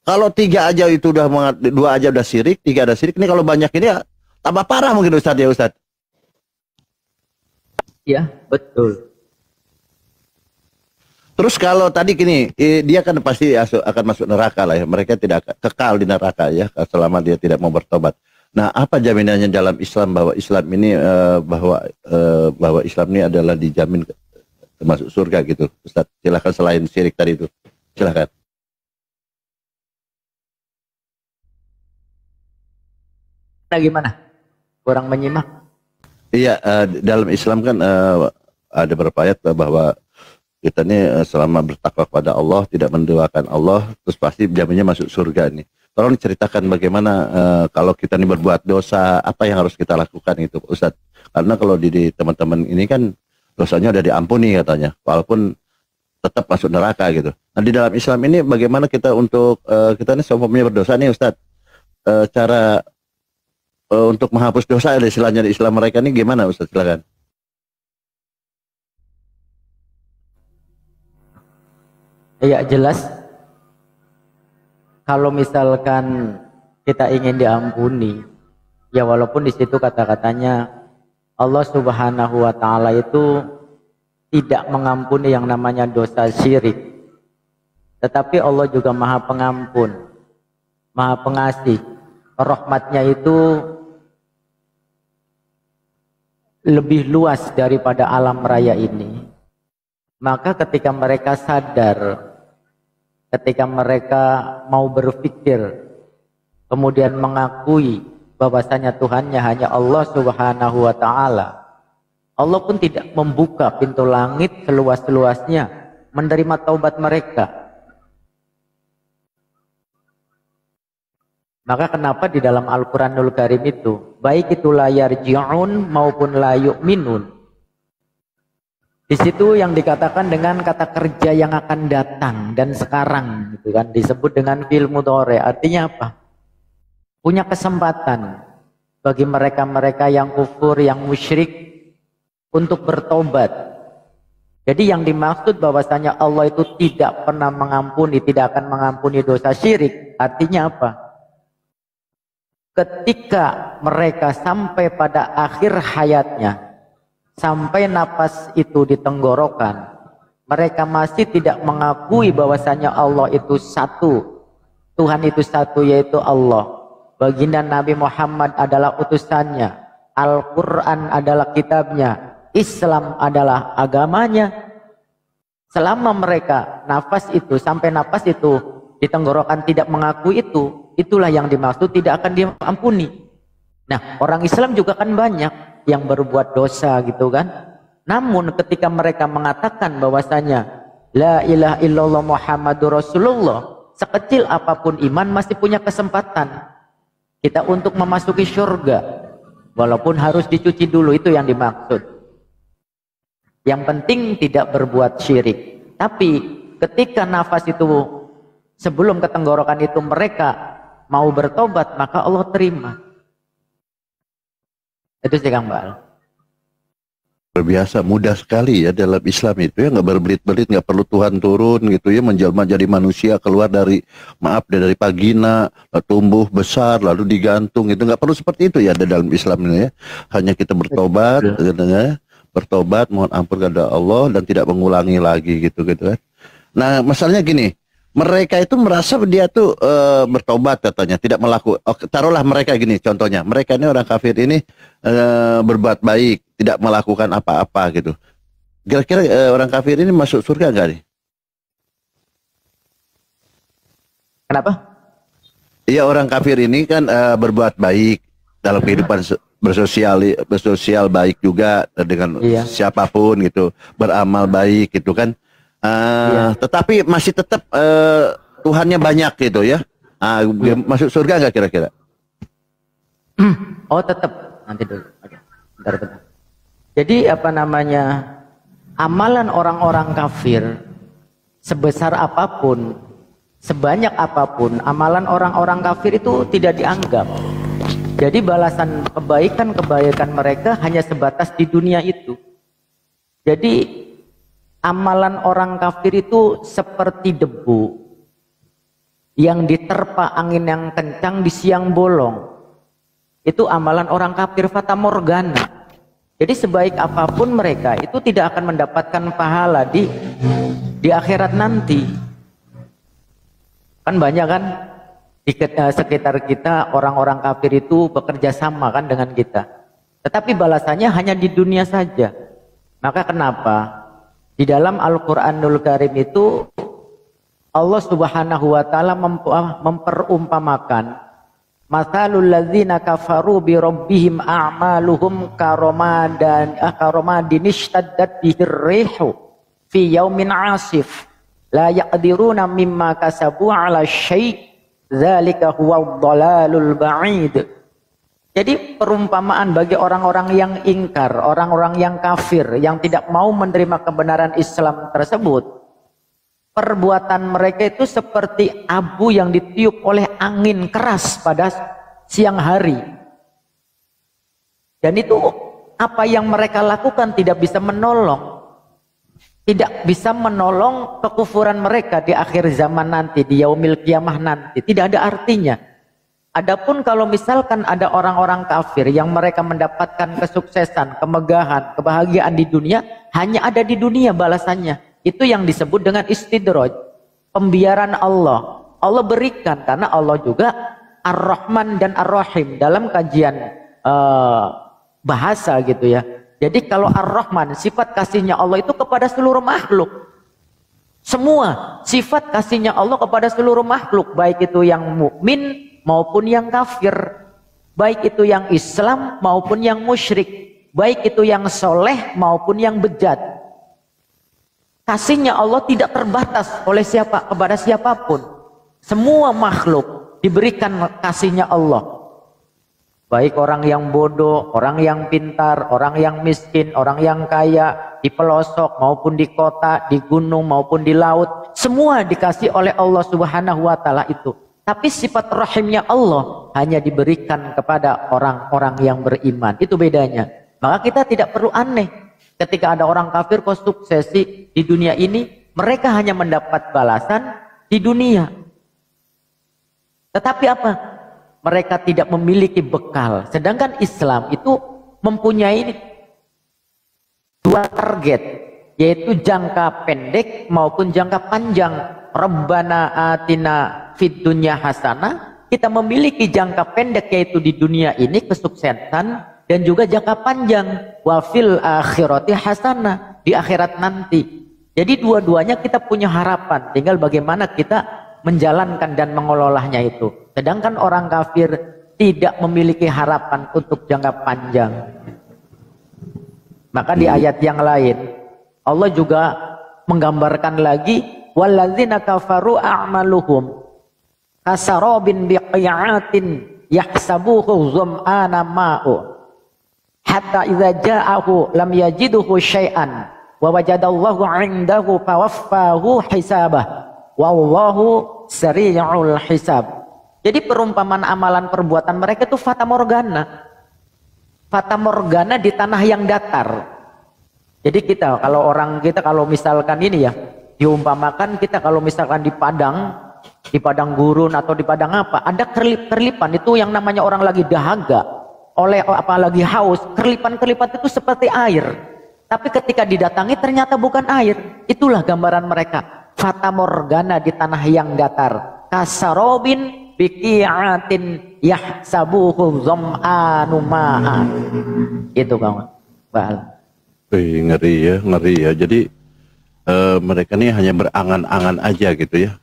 [SPEAKER 5] Kalau tiga aja itu udah, dua aja udah syirik, tiga ada syirik. Ini kalau banyak ini ya, tambah parah mungkin Ustadz ya Ustadz.
[SPEAKER 4] Iya, betul.
[SPEAKER 5] Terus kalau tadi gini, dia kan pasti akan masuk neraka lah ya. Mereka tidak kekal di neraka ya, selama dia tidak mau bertobat. Nah, apa jaminannya dalam Islam bahwa Islam ini bahwa Islam ini adalah dijamin termasuk surga gitu, Ustadz? Silakan selain syirik tadi itu, silakan.
[SPEAKER 4] Gimana? Kurang menyimak.
[SPEAKER 5] Iya, dalam Islam kan ada beberapa ayat bahwa kita ini selama bertakwa kepada Allah, tidak menduakan Allah, terus pasti jaminnya masuk surga nih. Tolong ceritakan bagaimana kalau kita ini berbuat dosa, apa yang harus kita lakukan itu, Ustadz? Karena kalau di teman-teman ini kan dosanya udah diampuni katanya, walaupun tetap masuk neraka gitu. Nah di dalam Islam ini bagaimana kita untuk kita ini seumpamanya berdosa nih Ustadz, cara untuk menghapus dosa istilahnya di Islam mereka ini gimana Ustaz? Silakan.
[SPEAKER 4] Ya jelas. Kalau misalkan kita ingin diampuni, ya walaupun di situ kata-katanya Allah Subhanahu wa taala itu tidak mengampuni yang namanya dosa syirik. Tetapi Allah juga Maha Pengampun, Maha Pengasih. Rahmatnya itu lebih luas daripada alam raya ini. Maka ketika mereka sadar, ketika mereka mau berpikir, kemudian mengakui bahwasanya Tuhannya hanya Allah Subhanahu wa taala, Allah pun tidak membuka pintu langit seluas-luasnya menerima taubat mereka. Maka kenapa di dalam Al-Quranul Karim itu, baik itu la yarji'un maupun la yu'minun, di situ yang dikatakan dengan kata kerja yang akan datang dan sekarang, gitu kan, disebut dengan fi'il mudhari. Artinya apa? Punya kesempatan bagi mereka-mereka yang kufur, yang musyrik untuk bertobat. Jadi yang dimaksud bahwasanya Allah itu tidak pernah mengampuni, tidak akan mengampuni dosa syirik. Artinya apa? ketika mereka sampai pada akhir hayatnya, sampai napas itu di tenggorokan, mereka masih tidak mengakui bahwasanya Allah itu satu, Tuhan itu satu, yaitu Allah. Baginda Nabi Muhammad adalah utusannya, Al-Quran adalah kitabnya, Islam adalah agamanya. Selama mereka nafas itu, sampai nafas itu di tenggorokan tidak mengakui itu, itulah yang dimaksud tidak akan diampuni. Nah, orang Islam juga kan banyak yang berbuat dosa gitu kan. Namun ketika mereka mengatakan bahwasanya la ilaha illallah Muhammadur Rasulullah, sekecil apapun iman masih punya kesempatan kita untuk memasuki surga, walaupun harus dicuci dulu, itu yang dimaksud. Yang penting tidak berbuat syirik. Tapi ketika nafas itu sebelum ke tenggorokan itu mereka mau bertobat, maka Allah terima. Itu sih Kang Bal.
[SPEAKER 5] Biasa mudah sekali ya dalam Islam itu ya, nggak berbelit-belit, nggak perlu Tuhan turun gitu ya, menjelma jadi manusia, keluar dari dari vagina, tumbuh besar lalu digantung, itu nggak perlu seperti itu ya dalam Islam ini ya. Hanya kita bertobat, ya, bertobat mohon ampun kepada Allah dan tidak mengulangi lagi gitu kan. Nah masalahnya gini, mereka itu merasa dia tuh bertobat katanya, tidak melakukan. Taruhlah mereka gini, contohnya mereka ini orang kafir ini berbuat baik, tidak melakukan apa-apa gitu. Kira-kira orang kafir ini masuk surga nggak nih?
[SPEAKER 4] Kenapa?
[SPEAKER 5] Iya, orang kafir ini kan berbuat baik dalam kehidupan bersosial baik juga dengan siapapun gitu, beramal baik gitu kan. Tetapi masih tetap Tuhannya banyak gitu ya. Masuk surga nggak kira-kira?
[SPEAKER 4] Oh tetap, nanti dulu. Oke. Bentar. Jadi apa namanya, amalan orang-orang kafir sebesar apapun, sebanyak apapun, amalan orang-orang kafir itu tidak dianggap. Jadi balasan kebaikan mereka hanya sebatas di dunia itu. Jadi amalan orang kafir itu seperti debu yang diterpa angin yang kencang di siang bolong. Itu amalan orang kafir fata morgana. Jadi sebaik apapun mereka itu tidak akan mendapatkan pahala di akhirat nanti. Kan banyak kan di sekitar kita orang-orang kafir itu bekerja sama kan dengan kita. Tetapi balasannya hanya di dunia saja. Maka kenapa? Di dalam Al-Quranul Karim itu Allah Subhanahu wa ta'ala memperumpamakan mathalul ladzina kafaru bi rabbihim a'maluhum karomadin ishtaddat bihir rihu fi yaumin asif la yaqdiruna mimma kasabu ala syai' dzalika huwa dhalalul ba'id. Jadi perumpamaan bagi orang-orang yang ingkar, orang-orang yang kafir, yang tidak mau menerima kebenaran Islam tersebut, perbuatan mereka itu seperti abu yang ditiup oleh angin keras pada siang hari. Dan itu apa yang mereka lakukan tidak bisa menolong. Tidak bisa menolong kekufuran mereka di akhir zaman nanti, di yaumil kiamah nanti. Tidak ada artinya. Adapun kalau misalkan ada orang-orang kafir yang mereka mendapatkan kesuksesan, kemegahan, kebahagiaan di dunia, hanya ada di dunia balasannya. Itu yang disebut dengan istidraj, pembiaran Allah. Allah berikan karena Allah juga Ar-Rahman dan Ar-Rahim dalam kajian bahasa gitu ya. Jadi kalau Ar-Rahman, sifat kasihnya Allah itu kepada seluruh makhluk. Semua sifat kasihnya Allah kepada seluruh makhluk, baik itu yang mukmin maupun yang kafir, baik itu yang Islam maupun yang musyrik, baik itu yang soleh maupun yang bejat. Kasihnya Allah tidak terbatas oleh kepada siapapun. Semua makhluk diberikan kasihnya Allah. Baik orang yang bodoh, orang yang pintar, orang yang miskin, orang yang kaya, di pelosok maupun di kota, di gunung maupun di laut, semua dikasih oleh Allah Subhanahu wa ta'ala itu. Tapi sifat rahimnya Allah hanya diberikan kepada orang-orang yang beriman. Itu bedanya. Maka kita tidak perlu aneh ketika ada orang kafir kok sukses di dunia ini, mereka hanya mendapat balasan di dunia. Tetapi apa? mereka tidak memiliki bekal. Sedangkan Islam itu mempunyai dua target, yaitu jangka pendek maupun jangka panjang. Rabbana atina fid dunya hasanah, kita memiliki jangka pendek yaitu di dunia ini kesuksesan, dan juga jangka panjang wa fil akhirati hasanah, di akhirat nanti. Jadi dua-duanya kita punya harapan, tinggal bagaimana kita menjalankan dan mengelolanya itu. Sedangkan orang kafir tidak memiliki harapan untuk jangka panjang. Maka di ayat yang lain Allah juga menggambarkan lagi, walladzina kafaru a'maluhum kasarabin biqi'atin yahsabuhu zam'ana ma'u hatta idza ja'ahu lam yajiduhu syai'an wa wajadallahu 'indahu fawaffahu hisabah wallahu sari'ul hisab. Jadi perumpamaan amalan perbuatan mereka itu fata morgana. Fata morgana di tanah yang datar. Jadi kita kalau misalkan ini ya, diumpamakan kita kalau misalkan di padang gurun atau di padang apa, ada kerlip-kerlipan itu yang namanya orang lagi dahaga, apalagi haus, kerlipan-kerlipan itu seperti air. Tapi ketika didatangi ternyata bukan air. Itulah gambaran mereka. Fata morgana di tanah yang datar. Kasarobin biqi'atin yahsabuhu zam'anu ma'an. Itu kawan. Bahal.
[SPEAKER 5] Ngeri ya. Jadi mereka ini hanya berangan-angan aja gitu ya.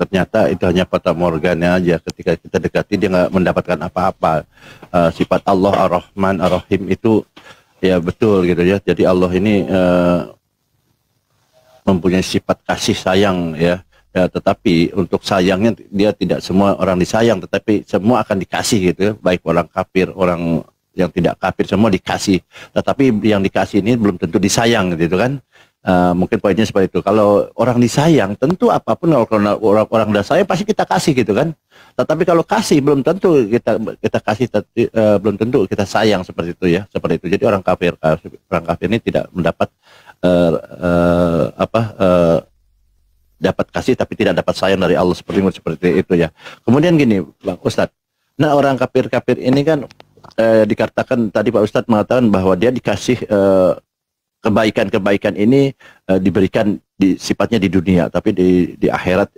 [SPEAKER 5] Ternyata itu hanya fata morgana aja. Ketika kita dekati dia nggak mendapatkan apa-apa. Sifat Allah Ar-Rahman Ar-Rahim itu ya betul gitu ya. Jadi Allah ini mempunyai sifat kasih sayang ya. Tetapi untuk sayangnya dia tidak semua orang disayang, tetapi semua akan dikasih gitu ya. Baik orang kafir, orang yang tidak kafir, semua dikasih. Tetapi yang dikasih ini belum tentu disayang gitu kan. Mungkin poinnya seperti itu. Kalau orang disayang, tentu apapun kalau orang udah sayang pasti kita kasih gitu kan. Tetapi kalau kasih belum tentu kita kasih, belum tentu kita sayang seperti itu ya. Seperti itu. Jadi orang kafir ini tidak mendapat dapat kasih tapi tidak dapat sayang dari Allah, seperti itu ya. Kemudian gini Bang Ustadz. Nah orang kafir ini kan dikatakan tadi Pak Ustadz mengatakan bahwa dia dikasih kebaikan ini diberikan sifatnya di dunia, tapi di akhirat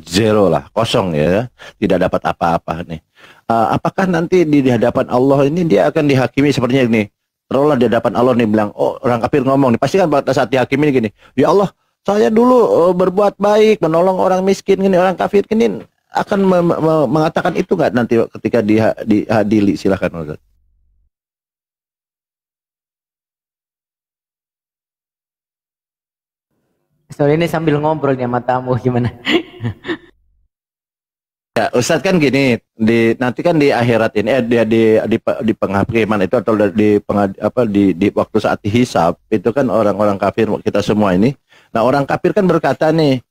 [SPEAKER 5] zero lah, kosong ya, tidak dapat apa-apa nih. Apakah nanti di hadapan Allah ini dia akan dihakimi sepertinya ini? Terulah di hadapan Allah nih bilang, oh orang kafir ngomong nih, pasti kan pada saat dihakimi gini, ya Allah saya dulu berbuat baik, menolong orang miskin gini, orang kafir gini, akan mengatakan itu nggak nanti ketika diadili? Silakan Ustaz.
[SPEAKER 4] Soalnya ini sambil ngobrol nih sama tamu gimana?
[SPEAKER 5] Ya, Ustadz kan gini, nanti kan di akhirat ini di penghakiman itu atau di waktu saat dihisab itu kan orang-orang kafir kita semua ini. Nah, orang kafir kan berkata nih,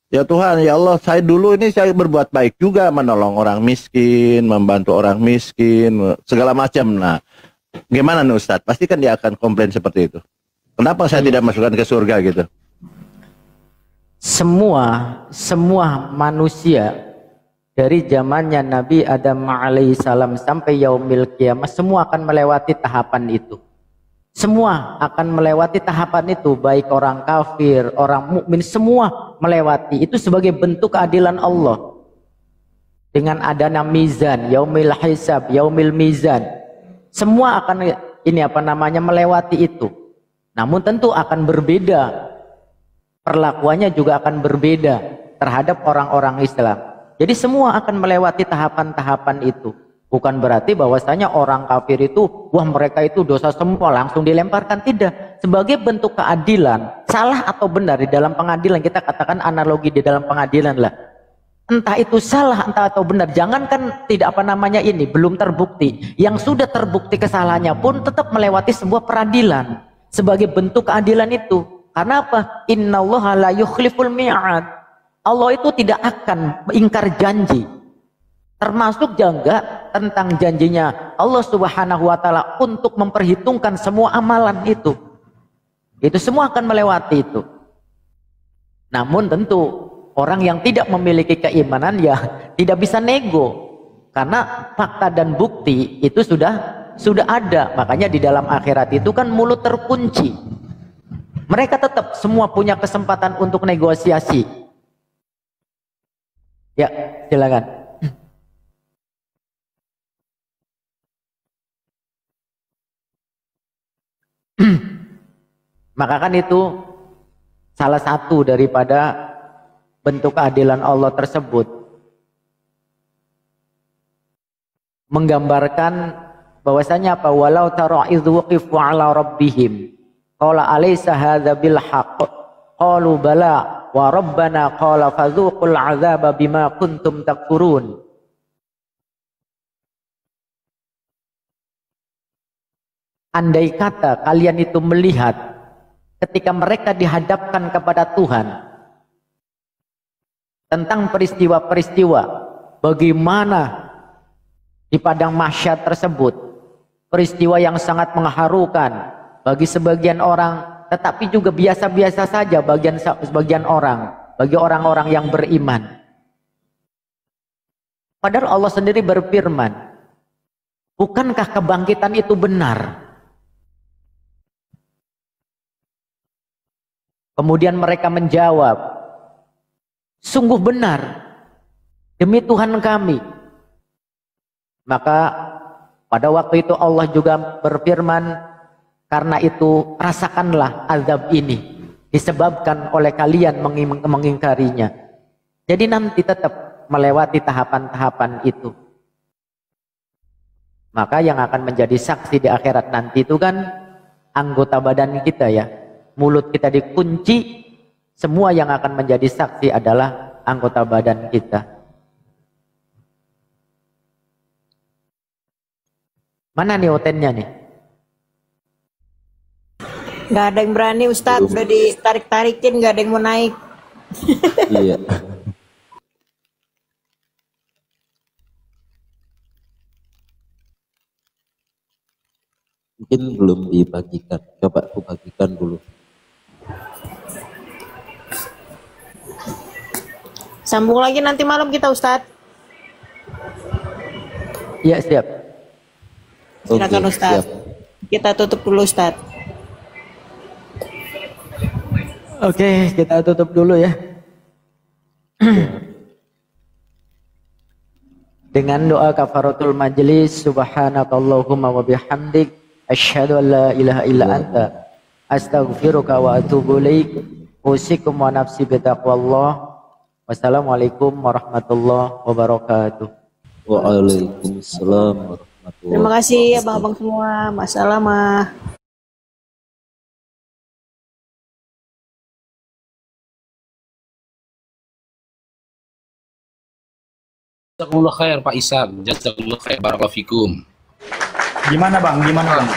[SPEAKER 5] ya Tuhan, ya Allah, saya dulu ini saya berbuat baik juga, menolong orang miskin, membantu orang miskin, segala macam. Nah, gimana nih Ustadz? Pasti kan dia akan komplain seperti itu. Kenapa saya tidak masukkan ke surga gitu?
[SPEAKER 4] Semua manusia dari zamannya Nabi Adam alaihissalam sampai yaumil qiyamah semua akan melewati tahapan itu. Semua akan melewati tahapan itu, baik orang kafir, orang mukmin, semua melewati. Itu sebagai bentuk keadilan Allah. Dengan adanya mizan, yaumil hisab, yaumil mizan. Semua akan melewati itu. Namun tentu akan berbeda. Perlakuannya juga akan berbeda terhadap orang-orang Islam. Jadi semua akan melewati tahapan-tahapan itu. Bukan berarti bahwasanya orang kafir itu, wah mereka itu dosa semua langsung dilemparkan. Tidak. Sebagai bentuk keadilan, salah atau benar di dalam pengadilan, kita katakan analogi di dalam pengadilan lah. Entah itu salah, entah atau benar. Jangankan belum terbukti. Yang sudah terbukti kesalahannya pun tetap melewati sebuah peradilan. Sebagai bentuk keadilan itu. Karena apa? Innallaha la yukhliful mi'ad. Allah itu tidak akan ingkar janji. Termasuk juga tentang janjinya Allah Subhanahu wa taala untuk memperhitungkan semua amalan itu. Itu semua akan melewati itu. Namun tentu orang yang tidak memiliki keimanan ya tidak bisa nego. Karena fakta dan bukti itu sudah ada. Makanya di dalam akhirat itu kan mulut terkunci. Mereka tetap semua punya kesempatan untuk negosiasi. Ya, silakan. Maka kan itu salah satu daripada bentuk keadilan Allah tersebut, menggambarkan bahwasanya apa, walau tara idz waqifu ala rabbihim qala alaysa hadza bil haqq qalu bala wa rabbana qala fadzuqul azaba bima kuntum takfurun. Andai kata kalian itu melihat ketika mereka dihadapkan kepada Tuhan tentang peristiwa-peristiwa bagaimana di padang mahsyar tersebut, peristiwa yang sangat mengharukan bagi sebagian orang, tetapi juga biasa-biasa saja sebagian orang, bagi orang-orang yang beriman. Padahal Allah sendiri berfirman, bukankah kebangkitan itu benar? Kemudian mereka menjawab, sungguh benar, demi Tuhan kami. Maka pada waktu itu Allah juga berfirman, karena itu rasakanlah azab ini disebabkan oleh kalian mengingkarinya. Jadi nanti tetap melewati tahapan-tahapan itu. Maka yang akan menjadi saksi di akhirat nanti itu kan anggota badan kita ya. Mulut kita dikunci, semua yang akan menjadi saksi adalah anggota badan kita. Mana nih otennya nih?
[SPEAKER 7] Nggak ada yang berani Ustadz, udah ditarik-tarikin, nggak ada yang mau naik.
[SPEAKER 2] Iya. Mungkin belum dibagikan, coba aku bagikan dulu.
[SPEAKER 7] Sambung lagi nanti malam kita Ustadz.
[SPEAKER 4] Iya siap.
[SPEAKER 7] Silakan
[SPEAKER 2] Oke,
[SPEAKER 7] Ustadz.
[SPEAKER 2] siap.
[SPEAKER 7] Kita tutup dulu Ustadz.
[SPEAKER 4] Oke, kita tutup dulu ya. Dengan doa kafaratul majlis, subhanakallahumma wa bihamdik, asyhadu an la ilaha illa anta, astaghfiruka wa atubu ilaik. Usikum wa nafsi bitaqwallah. Wassalamualaikum warahmatullahi wabarakatuh.
[SPEAKER 2] Waalaikumsalam warahmatullahi
[SPEAKER 7] Terima kasih abang-abang semua. Masalamah.
[SPEAKER 8] Jazakumullah khair Pak Isam, jazakumullah khair, barakallahu fikum.
[SPEAKER 9] Gimana Bang? Gimana Bang?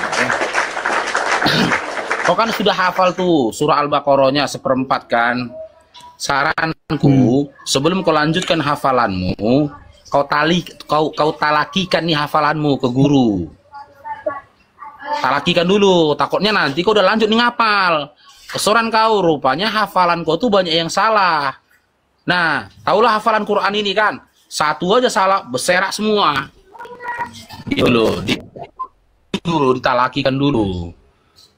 [SPEAKER 8] Kau kan sudah hafal tuh surah Al-Baqarahnya seperempat kan? Saranku, sebelum kau lanjutkan hafalanmu, kau talakikan nih hafalanmu ke guru. Talakikan dulu, takutnya nanti kau udah lanjut nih ngapal. Kesoran kau, rupanya hafalan kau tuh banyak yang salah. Nah, taulah hafalan Quran ini kan? Satu aja salah, berserak semua. Itu loh, ditalakikan dulu.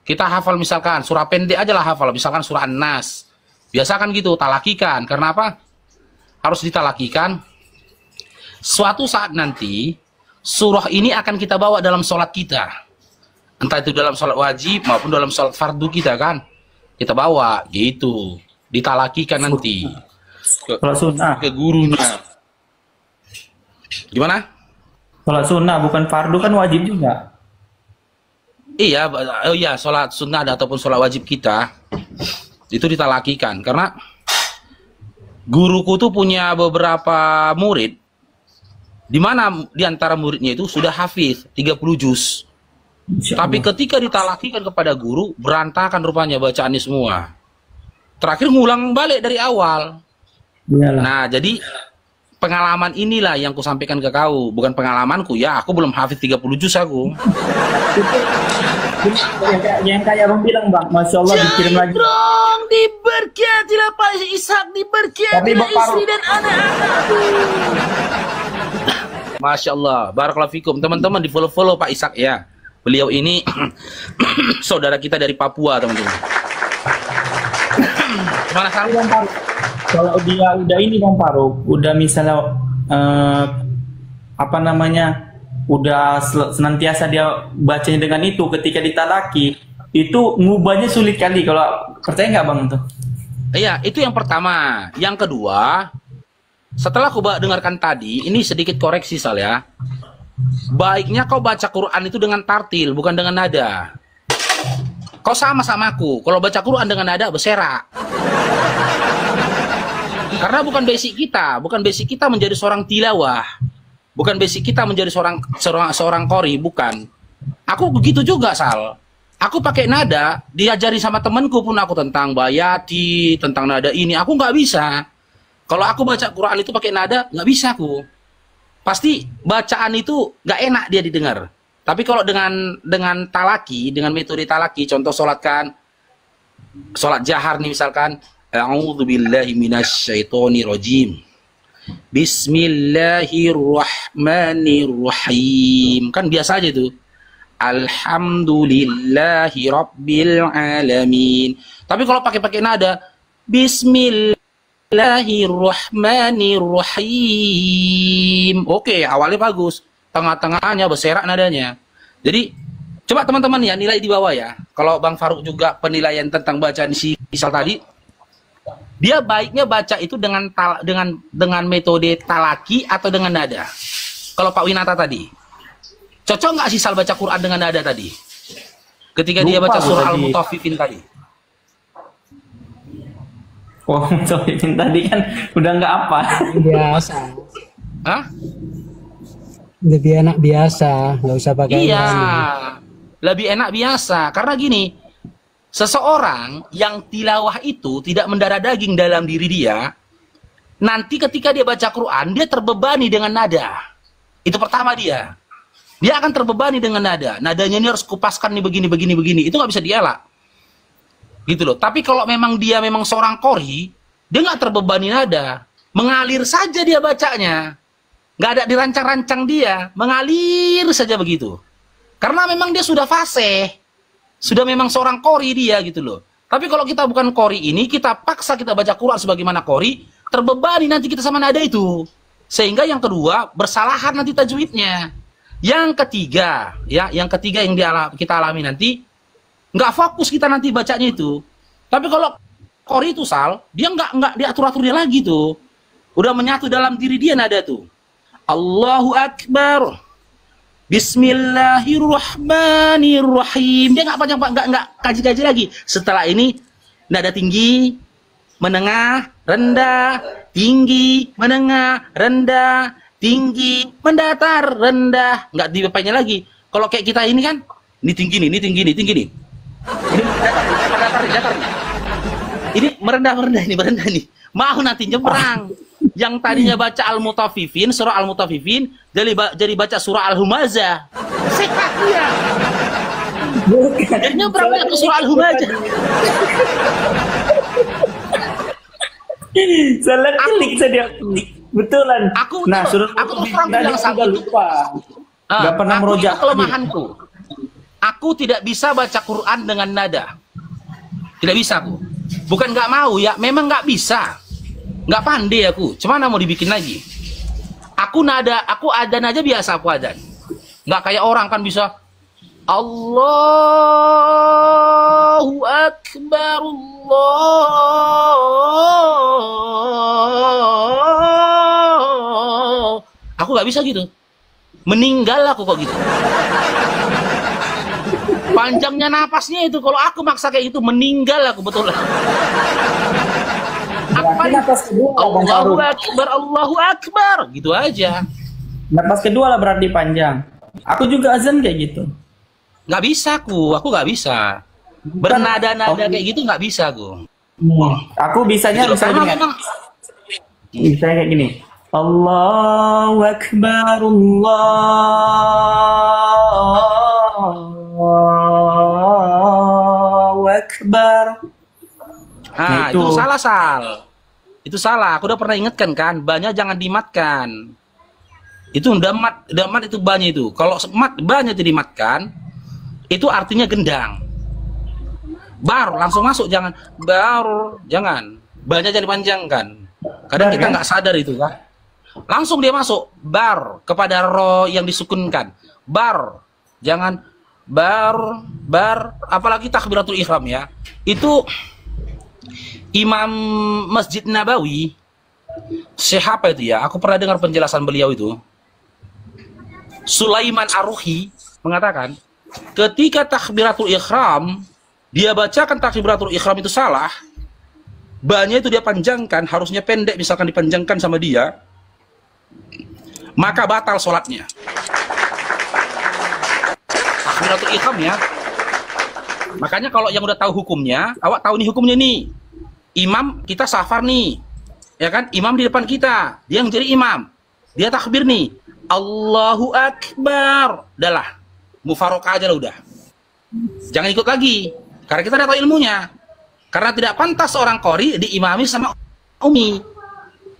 [SPEAKER 8] Kita hafal misalkan surah pendek aja lah hafal, misalkan surah An-Nas. Biasakan gitu, talakikan. Karena apa? Harus ditalakikan. Suatu saat nanti, surah ini akan kita bawa dalam sholat kita. Entah itu dalam sholat wajib maupun dalam sholat fardu kita kan. Kita bawa, gitu. Ditalakikan nanti. Ke gurunya. Gimana?
[SPEAKER 9] Sholat sunnah bukan fardu kan wajib juga.
[SPEAKER 8] Iya, oh iya, sholat sunnah ataupun sholat wajib kita itu ditalakikan karena guruku tuh punya beberapa murid di mana di antara muridnya itu sudah hafiz 30 juz. Tapi ketika ditalakikan kepada guru berantakan rupanya bacaannya semua. Terakhir ngulang balik dari awal.
[SPEAKER 9] Iyalah.
[SPEAKER 8] Nah, jadi pengalaman inilah yang ku sampaikan ke kau, bukan pengalamanku ya, aku belum hafiz 30 juz aku.
[SPEAKER 9] Yang kayak Bang bilang Bang, Masya Allah dikirim lagi.
[SPEAKER 8] Dong, diberkatilah Pak Ishak, diberkatilah istri dan anak-anakku. Masya Allah, barakallahu fikum. Teman-teman di follow Pak Ishak ya. Beliau ini saudara kita dari Papua, teman-teman. Gimana Sal?
[SPEAKER 9] Kalau dia udah ini Bang Faruk, udah misalnya apa namanya, udah senantiasa dia bacanya dengan itu, ketika ditalaki itu ngubahnya sulit kali. Kalau percaya nggak Bang tuh?
[SPEAKER 8] Iya, itu yang pertama. Yang kedua, setelah aku dengarkan tadi, ini sedikit koreksi Sal ya. Baiknya kau baca Quran itu dengan tartil, bukan dengan nada. Kau sama aku. Kalau baca Quran dengan nada berserak. Karena bukan basic kita menjadi seorang tilawah. Bukan basic kita menjadi seorang qori, bukan. Aku begitu juga Sal. Aku pakai nada, diajari sama temanku pun aku tentang bayati, tentang nada ini, aku nggak bisa. Kalau aku baca Quran itu pakai nada, nggak bisa aku. Pasti bacaan itu nggak enak dia didengar. Tapi kalau dengan talaki, dengan metode talaki, contoh sholat jahar nih misalkan, a'udzubillahi minasyaitonirrajim. Bismillahirrahmanirrahim. Kan biasa aja tuh. Alhamdulillahi rabbil alamin. Tapi kalau pakai nada, Bismillahirrahmanirrahim. Oke, awalnya bagus, tengah-tengahnya berserak nadanya. Jadi coba teman-teman ya nilai di bawah ya. Kalau Bang Faruk juga penilaian tentang bacaan si Isal tadi, dia baiknya baca itu dengan metode talaki atau dengan nada. Kalau Pak Winata tadi, cocok nggak sih Sal baca Quran dengan nada tadi? Ketika dia baca surah Al-Mutaffifin tadi.
[SPEAKER 9] Oh, Mutaffifin tadi kan udah nggak apa.
[SPEAKER 10] Biasa.
[SPEAKER 8] Hah?
[SPEAKER 10] Lebih enak biasa, nggak usah pakai
[SPEAKER 8] Iya,
[SPEAKER 10] nada.
[SPEAKER 8] lebih enak biasa. Karena gini, seseorang yang tilawah itu tidak mendarah daging dalam diri dia, nanti ketika dia baca Quran, dia terbebani dengan nada. Itu pertama dia. Dia akan terbebani dengan nada. Nadanya ini harus kupaskan nih begini. Itu nggak bisa dielak. Gitu loh. Tapi kalau memang dia memang seorang qori, dia nggak terbebani nada. Mengalir saja dia bacanya. Nggak ada dirancang-rancang dia. Mengalir saja begitu. Karena memang dia sudah fasih. Sudah memang seorang qori dia gitu loh. Tapi kalau kita bukan qori ini, kita paksa kita baca Quran sebagaimana qori, terbebani nanti kita sama nada itu. Sehingga yang kedua, bersalahan nanti tajwidnya. Yang ketiga, ya, yang kita alami nanti, nggak fokus kita nanti bacanya itu. Tapi kalau qori itu Sal, dia nggak diatur-atur dia lagi tuh. Udah menyatu dalam diri dia nada tuh. Allahu Akbar. Bismillahirrahmanirrahim. Dia nggak kaji-kaji lagi. Setelah ini nada tinggi, menengah, rendah, tinggi, menengah, rendah, tinggi, mendatar, rendah, nggak dibapainya lagi. Kalau kayak kita ini kan, ini tinggi nih, ini tinggi nih, tinggi nih. Ini mendatar nih. Ini merendah nih. Mau nanti nyebrang. Yang tadinya baca Al-Mutaffifin, surah Al-Mutaffifin, jadi baca surah Al-Humazah. Sekat dia. Jadi nyebrang ke surah Al-Humazah.
[SPEAKER 9] Salah klik saja. Betulan.
[SPEAKER 8] Aku terus terang bilang
[SPEAKER 9] juga lupa. Gak pernah merojak.
[SPEAKER 8] Kelemahanku. Aku tidak bisa baca Quran dengan nada. Tidak bisa aku. Bukan nggak mau ya, memang nggak bisa. Nggak pandai aku. Cuma mau dibikin lagi. Aku adan aja biasa aku adan. Nggak kayak orang kan bisa Allahu Akbar Allah. Aku nggak bisa gitu. Meninggal aku kok gitu. Panjangnya napasnya itu kalau aku maksa kayak gitu meninggal aku betul. Apa napas kedua? Allahu Akbar gitu aja.
[SPEAKER 9] Napas kedua lah berarti panjang. Aku juga azan kayak gitu.
[SPEAKER 8] Nggak bisa aku nggak bisa. Bernada-nada kayak gitu nggak bisa aku.
[SPEAKER 9] Aku bisanya
[SPEAKER 8] gitu,
[SPEAKER 9] misalnya gini. Bisa kayak gini. Allahu Akbar Allahu Akbar.
[SPEAKER 8] Nah, itu salah Sal. Itu salah. Aku udah pernah ingatkan kan. Banyak jangan dimatkan. Itu damat, damat itu banyak itu. Kalau banyak itu dimatkan, itu artinya gendang. Bar, langsung masuk, jangan bar, jangan. Banyak jadi panjangkan. Kadang kita nggak sadar itu kan. Langsung dia masuk bar kepada ro yang disukunkan. Bar, jangan bar, apalagi takbiratul ihram ya. Itu Imam Masjid Nabawi, siapa itu ya? Aku pernah dengar penjelasan beliau itu. Sulaiman Ar-Ruhi mengatakan, ketika takbiratul ihram, dia bacakan takbiratul ihram itu salah, banyak itu dia panjangkan, harusnya pendek misalkan dipanjangkan sama dia, maka batal sholatnya. Takbiratul ihram ya. Makanya kalau yang udah tahu hukumnya, awak tahu nih hukumnya nih. Imam kita safar nih, ya kan? Imam di depan kita, dia yang jadi imam, dia takbir nih, Allahu Akbar, udahlah, mufarokah aja lah udah. Jangan ikut lagi, karena kita udah tahu ilmunya. Karena tidak pantas seorang qori diimami sama ummi.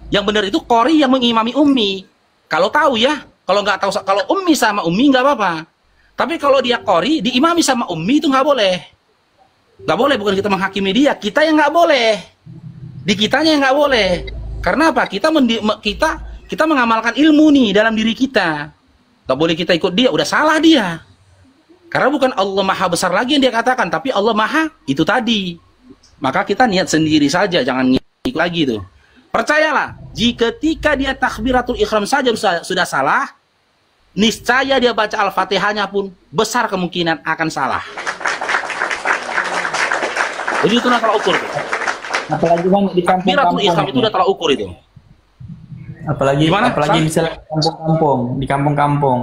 [SPEAKER 8] Yang benar itu qori yang mengimami ummi. Kalau tahu ya, kalau nggak tahu, kalau ummi sama ummi nggak apa-apa. Tapi kalau dia qori diimami sama ummi itu nggak boleh. Nggak boleh, bukan kita menghakimi dia, kita yang nggak boleh. Di kitanya yang nggak boleh. Karena apa? Kita mengamalkan ilmu nih dalam diri kita. Nggak boleh kita ikut dia, udah salah dia. Karena bukan Allah Maha Besar lagi yang dia katakan, tapi Allah Maha itu tadi. Maka kita niat sendiri saja, jangan ngikut lagi tuh. Percayalah, jika ketika dia takbiratul ihram saja sudah salah, niscaya dia baca Al-Fatihahnya pun besar kemungkinan akan salah. Jadi itu udah tolak ukur.
[SPEAKER 9] Apalagi kan di kampung-kampung.
[SPEAKER 8] Ihram itu udah tolak ukur itu.
[SPEAKER 9] Apalagi misalnya kampung-kampung, di kampung-kampung.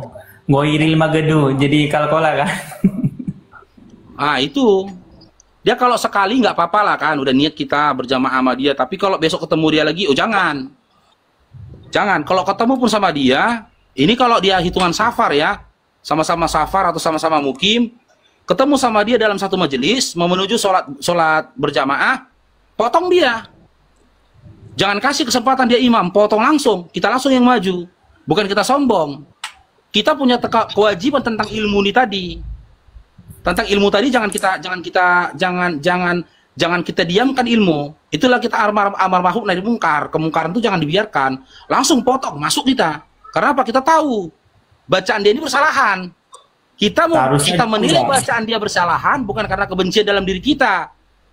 [SPEAKER 9] Ngoiril magedu, jadi kalkola kan.
[SPEAKER 8] Ah itu. Dia kalau sekali nggak apa-apa lah kan, udah niat kita berjamaah sama dia. Tapi kalau besok ketemu dia lagi, oh jangan. Jangan. Kalau ketemu pun sama dia, ini kalau dia hitungan safar ya, sama-sama safar atau sama-sama mukim, ketemu sama dia dalam satu majelis, mau menuju sholat berjamaah, potong dia. Jangan kasih kesempatan dia imam, potong langsung. Kita langsung yang maju. Bukan kita sombong. Kita punya kewajiban tentang ilmu ini tadi. Tentang ilmu tadi jangan kita diamkan ilmu. Itulah kita amar ma'ruf nahi mungkar. Kemungkaran itu jangan dibiarkan. Langsung potong, masuk kita. Karena apa? Kita tahu bacaan dia ini bersalahan. Kita menilai bacaan dia bersalahan bukan karena kebencian dalam diri kita,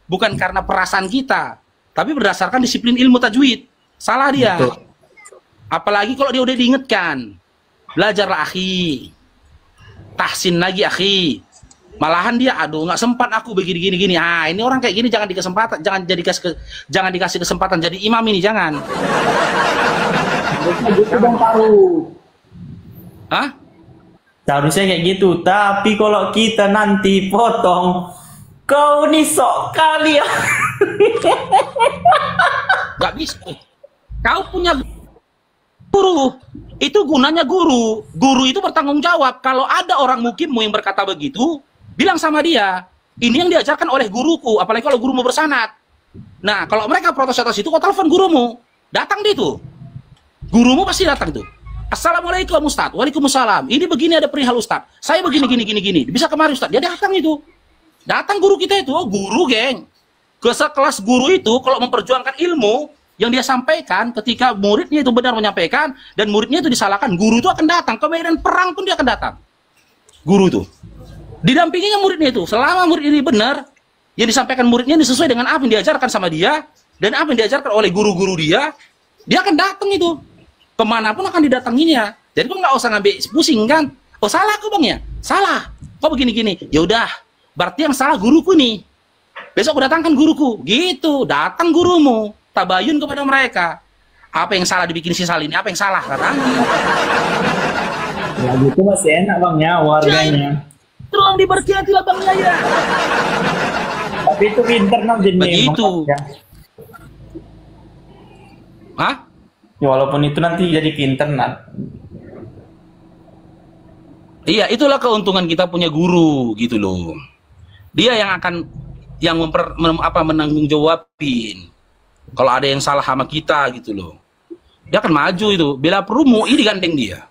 [SPEAKER 8] bukan karena perasaan kita, tapi berdasarkan disiplin ilmu tajwid. Salah dia. Betul. Apalagi kalau dia udah diingatkan, belajarlah akhi, tahsin lagi akhi. Malahan dia, aduh nggak sempat aku begini. Ah ini orang kayak gini jangan dikasih kesempatan jadi imam ini, jangan. Hah?
[SPEAKER 9] Seharusnya kayak gitu, tapi kalau kita nanti potong, kau nih sok kali ya.
[SPEAKER 8] Gak bisa. Kau punya guru, itu gunanya guru. Guru itu bertanggung jawab. Kalau ada orang mukimmu yang berkata begitu, bilang sama dia, ini yang diajarkan oleh guruku, apalagi kalau gurumu bersanad. Nah, kalau mereka protes atas itu, kau telepon gurumu, datang dia tuh. Gurumu pasti datang tuh. Assalamualaikum Ustaz. Waalaikumsalam. Ini begini ada perihal Ustaz. Saya begini. Bisa kemari Ustaz. Dia datang itu. Datang guru kita itu. Oh, guru, geng. Kelas guru itu kalau memperjuangkan ilmu yang dia sampaikan ketika muridnya itu benar menyampaikan dan muridnya itu disalahkan, guru itu akan datang. Ke medan perang pun dia akan datang. Guru itu. Didampinginya muridnya itu. Selama murid ini benar, yang disampaikan muridnya ini sesuai dengan apa yang diajarkan sama dia dan apa yang diajarkan oleh guru-guru dia akan datang itu. Kemanapun akan didatanginya. Jadi kok nggak usah ngambil pusing kan? Oh salah kok bang ya? Salah. Kok begini-gini? Ya udah, berarti yang salah guruku nih. Besok aku datangkan guruku. Gitu, datang gurumu. Tabayun kepada mereka. Apa yang salah dibikin si Salih ini? Apa yang salah katanya?
[SPEAKER 9] Ya gitu masih enak bang ya warganya.
[SPEAKER 8] Tolong diberkati lah bang ya.
[SPEAKER 9] Tapi itu internal jenis.
[SPEAKER 8] Begitu. Ya. Hah?
[SPEAKER 9] Ya, walaupun itu nanti jadi ke internal.
[SPEAKER 8] Iya, itulah keuntungan kita punya guru gitu loh. Dia yang akan menanggung jawabin. Kalau ada yang salah sama kita gitu loh. Dia akan maju itu. Bila perlu MUI digandeng dia.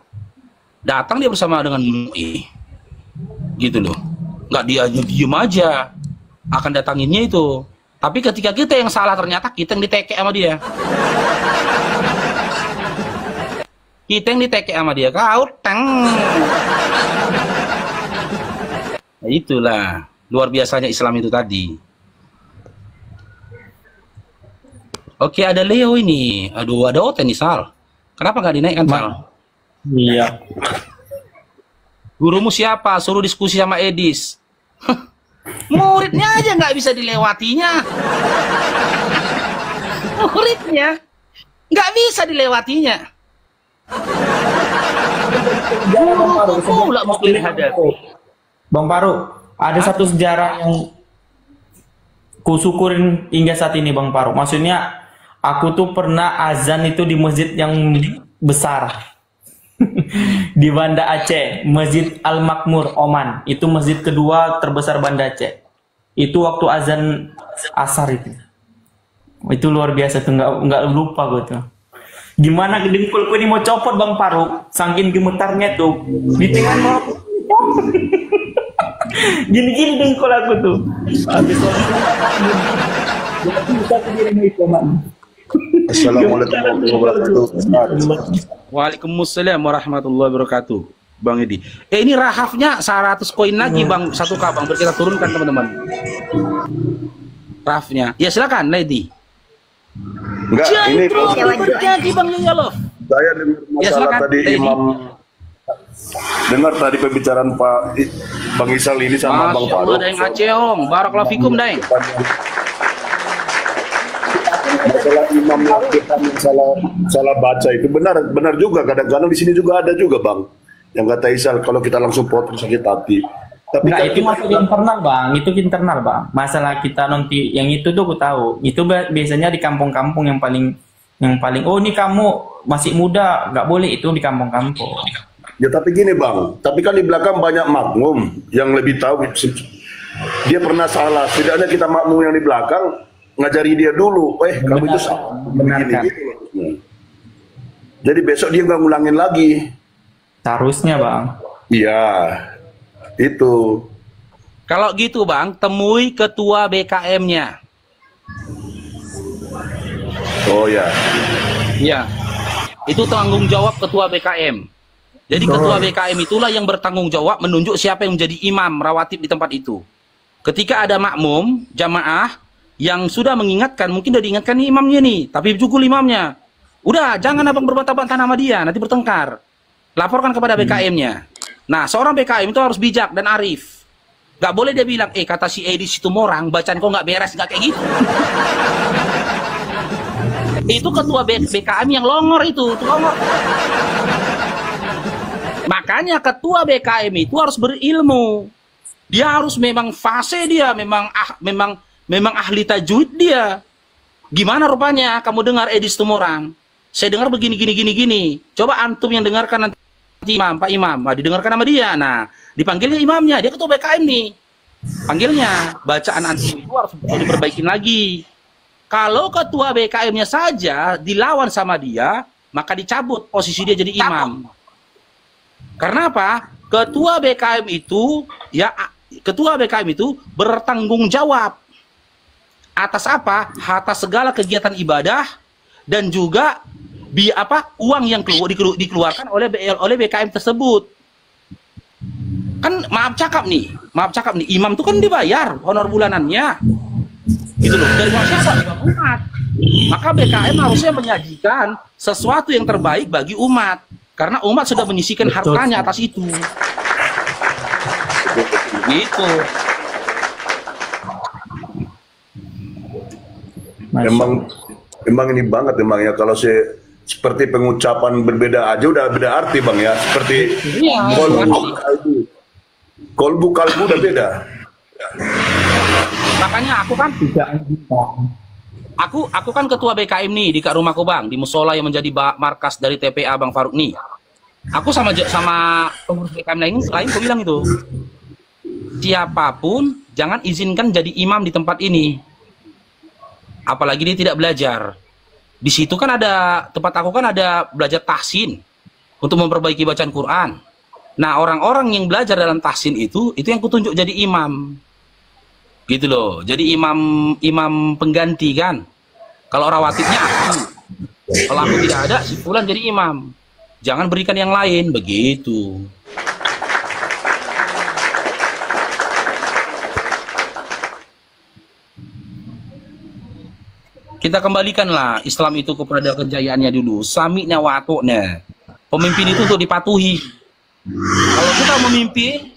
[SPEAKER 8] Datang dia bersama dengan MUI, gitu loh. Nggak dia diem aja, akan datanginnya itu. Tapi ketika kita yang salah, ternyata kita yang ditekek sama dia. Kita yang ditekek sama dia, kau teng. Nah, itulah luar biasanya Islam itu tadi. Oke, ada Leo ini. Aduh, ada Oten nih, Sal. Kenapa nggak dinaikkan, Sal?
[SPEAKER 9] Iya.
[SPEAKER 8] Gurumu siapa? Suruh diskusi sama Edis. Muridnya aja nggak bisa dilewatinya. Muridnya nggak bisa dilewatinya. Pula mesti dihadapi.
[SPEAKER 9] Bang Paru, ada satu sejarah yang kusyukurin hingga saat ini, Bang Paru. Maksudnya, aku tuh pernah azan itu di masjid yang besar. Di Banda Aceh, Masjid Al-Makmur, Oman. Itu masjid kedua terbesar Banda Aceh. Itu waktu azan asar itu. Itu luar biasa tuh, nggak lupa gue tuh. Gimana dengkulku ini mau copot, Bang Paru, saking gemetarnya tuh. Di tengah mau gini-gini dengkul aku tuh. Habis
[SPEAKER 11] Assalamualaikum warahmatullahi wabarakatuh.
[SPEAKER 8] Waalaikumsalam warahmatullahi wabarakatuh. Bang Edi. Ini rahafnya 100 koin lagi, Bang. 1K, Bang. Kita turunkan, teman-teman. Rahafnya. Ya, silakan, Lady.
[SPEAKER 11] Enggak, ini
[SPEAKER 8] terjadi, Bang Yolo.
[SPEAKER 11] Saya dengar masalah tadi
[SPEAKER 8] Lady.
[SPEAKER 11] Imam. Dengar tadi pembicaraan Pak Bang Isal ini sama Bang
[SPEAKER 8] Masya Allah,
[SPEAKER 11] Faruk.
[SPEAKER 8] Daeng Aceh, Om. Barakallahu fikum, Daeng.
[SPEAKER 11] Masalah imam yang kita salah baca itu benar juga, kadang-kadang di sini juga ada juga, Bang, yang kata Isal kalau kita langsung potong sakit hati. Tapi
[SPEAKER 9] Enggak,
[SPEAKER 11] kan
[SPEAKER 9] itu masuk internal, Bang. Itu internal, Bang. Masalah kita nanti yang itu tuh aku tahu. Itu biasanya di kampung-kampung yang paling oh ini kamu masih muda, nggak boleh, itu di kampung-kampung.
[SPEAKER 11] ya tapi gini, Bang, tapi kan di belakang banyak makmum yang lebih tahu dia pernah salah. Setidaknya kita makmum yang di belakang ngajari dia dulu, kamu itu salah.
[SPEAKER 9] Benarkan.
[SPEAKER 11] Gitu loh. Jadi besok dia nggak ngulangin lagi.
[SPEAKER 9] Seharusnya, Bang.
[SPEAKER 11] Iya, itu.
[SPEAKER 8] Kalau gitu, Bang, temui ketua BKM-nya.
[SPEAKER 11] Oh ya.
[SPEAKER 8] Iya. Itu tanggung jawab ketua BKM. Jadi ketua BKM itulah yang bertanggung jawab menunjuk siapa yang menjadi imam rawatib di tempat itu. Ketika ada makmum, jamaah yang sudah mengingatkan, mungkin udah diingatkan nih imamnya nih, tapi cukul imamnya. Udah, jangan abang berbantah-bantah nama dia, nanti bertengkar. Laporkan kepada BKM-nya. Nah, seorang BKM itu harus bijak dan arif. Gak boleh dia bilang, kata si Edis itu morang, bacaan kok nggak beres, nggak kayak gitu. Itu ketua BKM yang longor itu longor. Makanya ketua BKM itu harus berilmu. Dia harus memang fase dia, memang ahli tajwid dia. Gimana rupanya kamu dengar Edis Tumorang? Saya dengar begini. Coba antum yang dengarkan nanti imam, Pak Imam. Nah, didengarkan sama dia. Nah, dipanggilnya imamnya. Dia ketua BKM nih. Panggilnya. Bacaan antum itu harus diperbaikin lagi. Kalau ketua BKM-nya saja dilawan sama dia, maka dicabut posisi dia jadi imam. Karena apa? Ketua BKM itu bertanggung jawab atas apa? Atas segala kegiatan ibadah dan juga uang yang dikeluarkan oleh BKM tersebut. Kan maaf cakap nih, imam itu kan dibayar honor bulanannya. Gitu loh, dari siapa? Umat. Maka BKM harusnya menyajikan sesuatu yang terbaik bagi umat. Karena umat sudah menyisikan hartanya atas itu. Gitu.
[SPEAKER 11] Emang ini banget emang ya, kalau seperti pengucapan berbeda aja udah beda arti, Bang ya. Seperti kolbu kalbu udah beda.
[SPEAKER 8] Makanya aku kan ketua BKM nih di rumahku, Bang, di musola yang menjadi markas dari TPA Bang Faruk nih. Aku sama pengurus BKM lain aku bilang itu, siapapun jangan izinkan jadi imam di tempat ini, apalagi dia tidak belajar. Di situ kan tempat aku kan ada belajar tahsin untuk memperbaiki bacaan Quran. Nah, orang-orang yang belajar dalam tahsin itu yang kutunjuk jadi imam. Gitu loh. Jadi imam pengganti kan. Kalau rawatibnya aku. Kalau aku tidak ada, si fulan jadi imam. Jangan berikan yang lain, begitu. Kita kembalikanlah Islam itu kepada kejayaannya dulu. Sami'na wa atu'na. Pemimpin itu untuk dipatuhi. Kalau kita memimpin,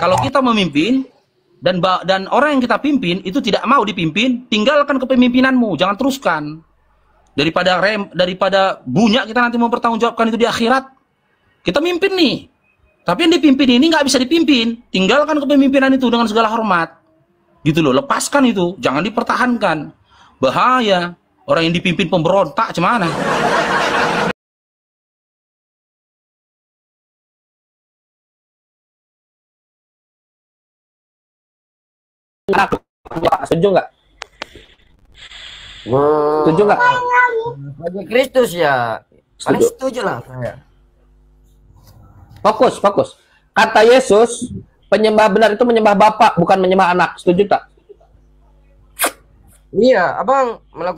[SPEAKER 8] kalau kita memimpin dan orang yang kita pimpin itu tidak mau dipimpin, tinggalkan kepemimpinanmu, jangan teruskan. Daripada bunyak kita nanti mempertanggungjawabkan itu di akhirat. Kita mimpin nih, tapi yang dipimpin ini nggak bisa dipimpin. Tinggalkan kepemimpinan itu dengan segala hormat. Gitu loh, lepaskan itu, jangan dipertahankan. Bahaya, orang yang dipimpin pemberontak gimana?
[SPEAKER 12] Setuju nggak? Setuju nggak?
[SPEAKER 13] Bagi Kristus ya, paling setuju lah saya.
[SPEAKER 12] Fokus. Kata Yesus, penyembah benar itu menyembah Bapa, bukan menyembah anak. Setuju tak?
[SPEAKER 13] Iya, abang melakukan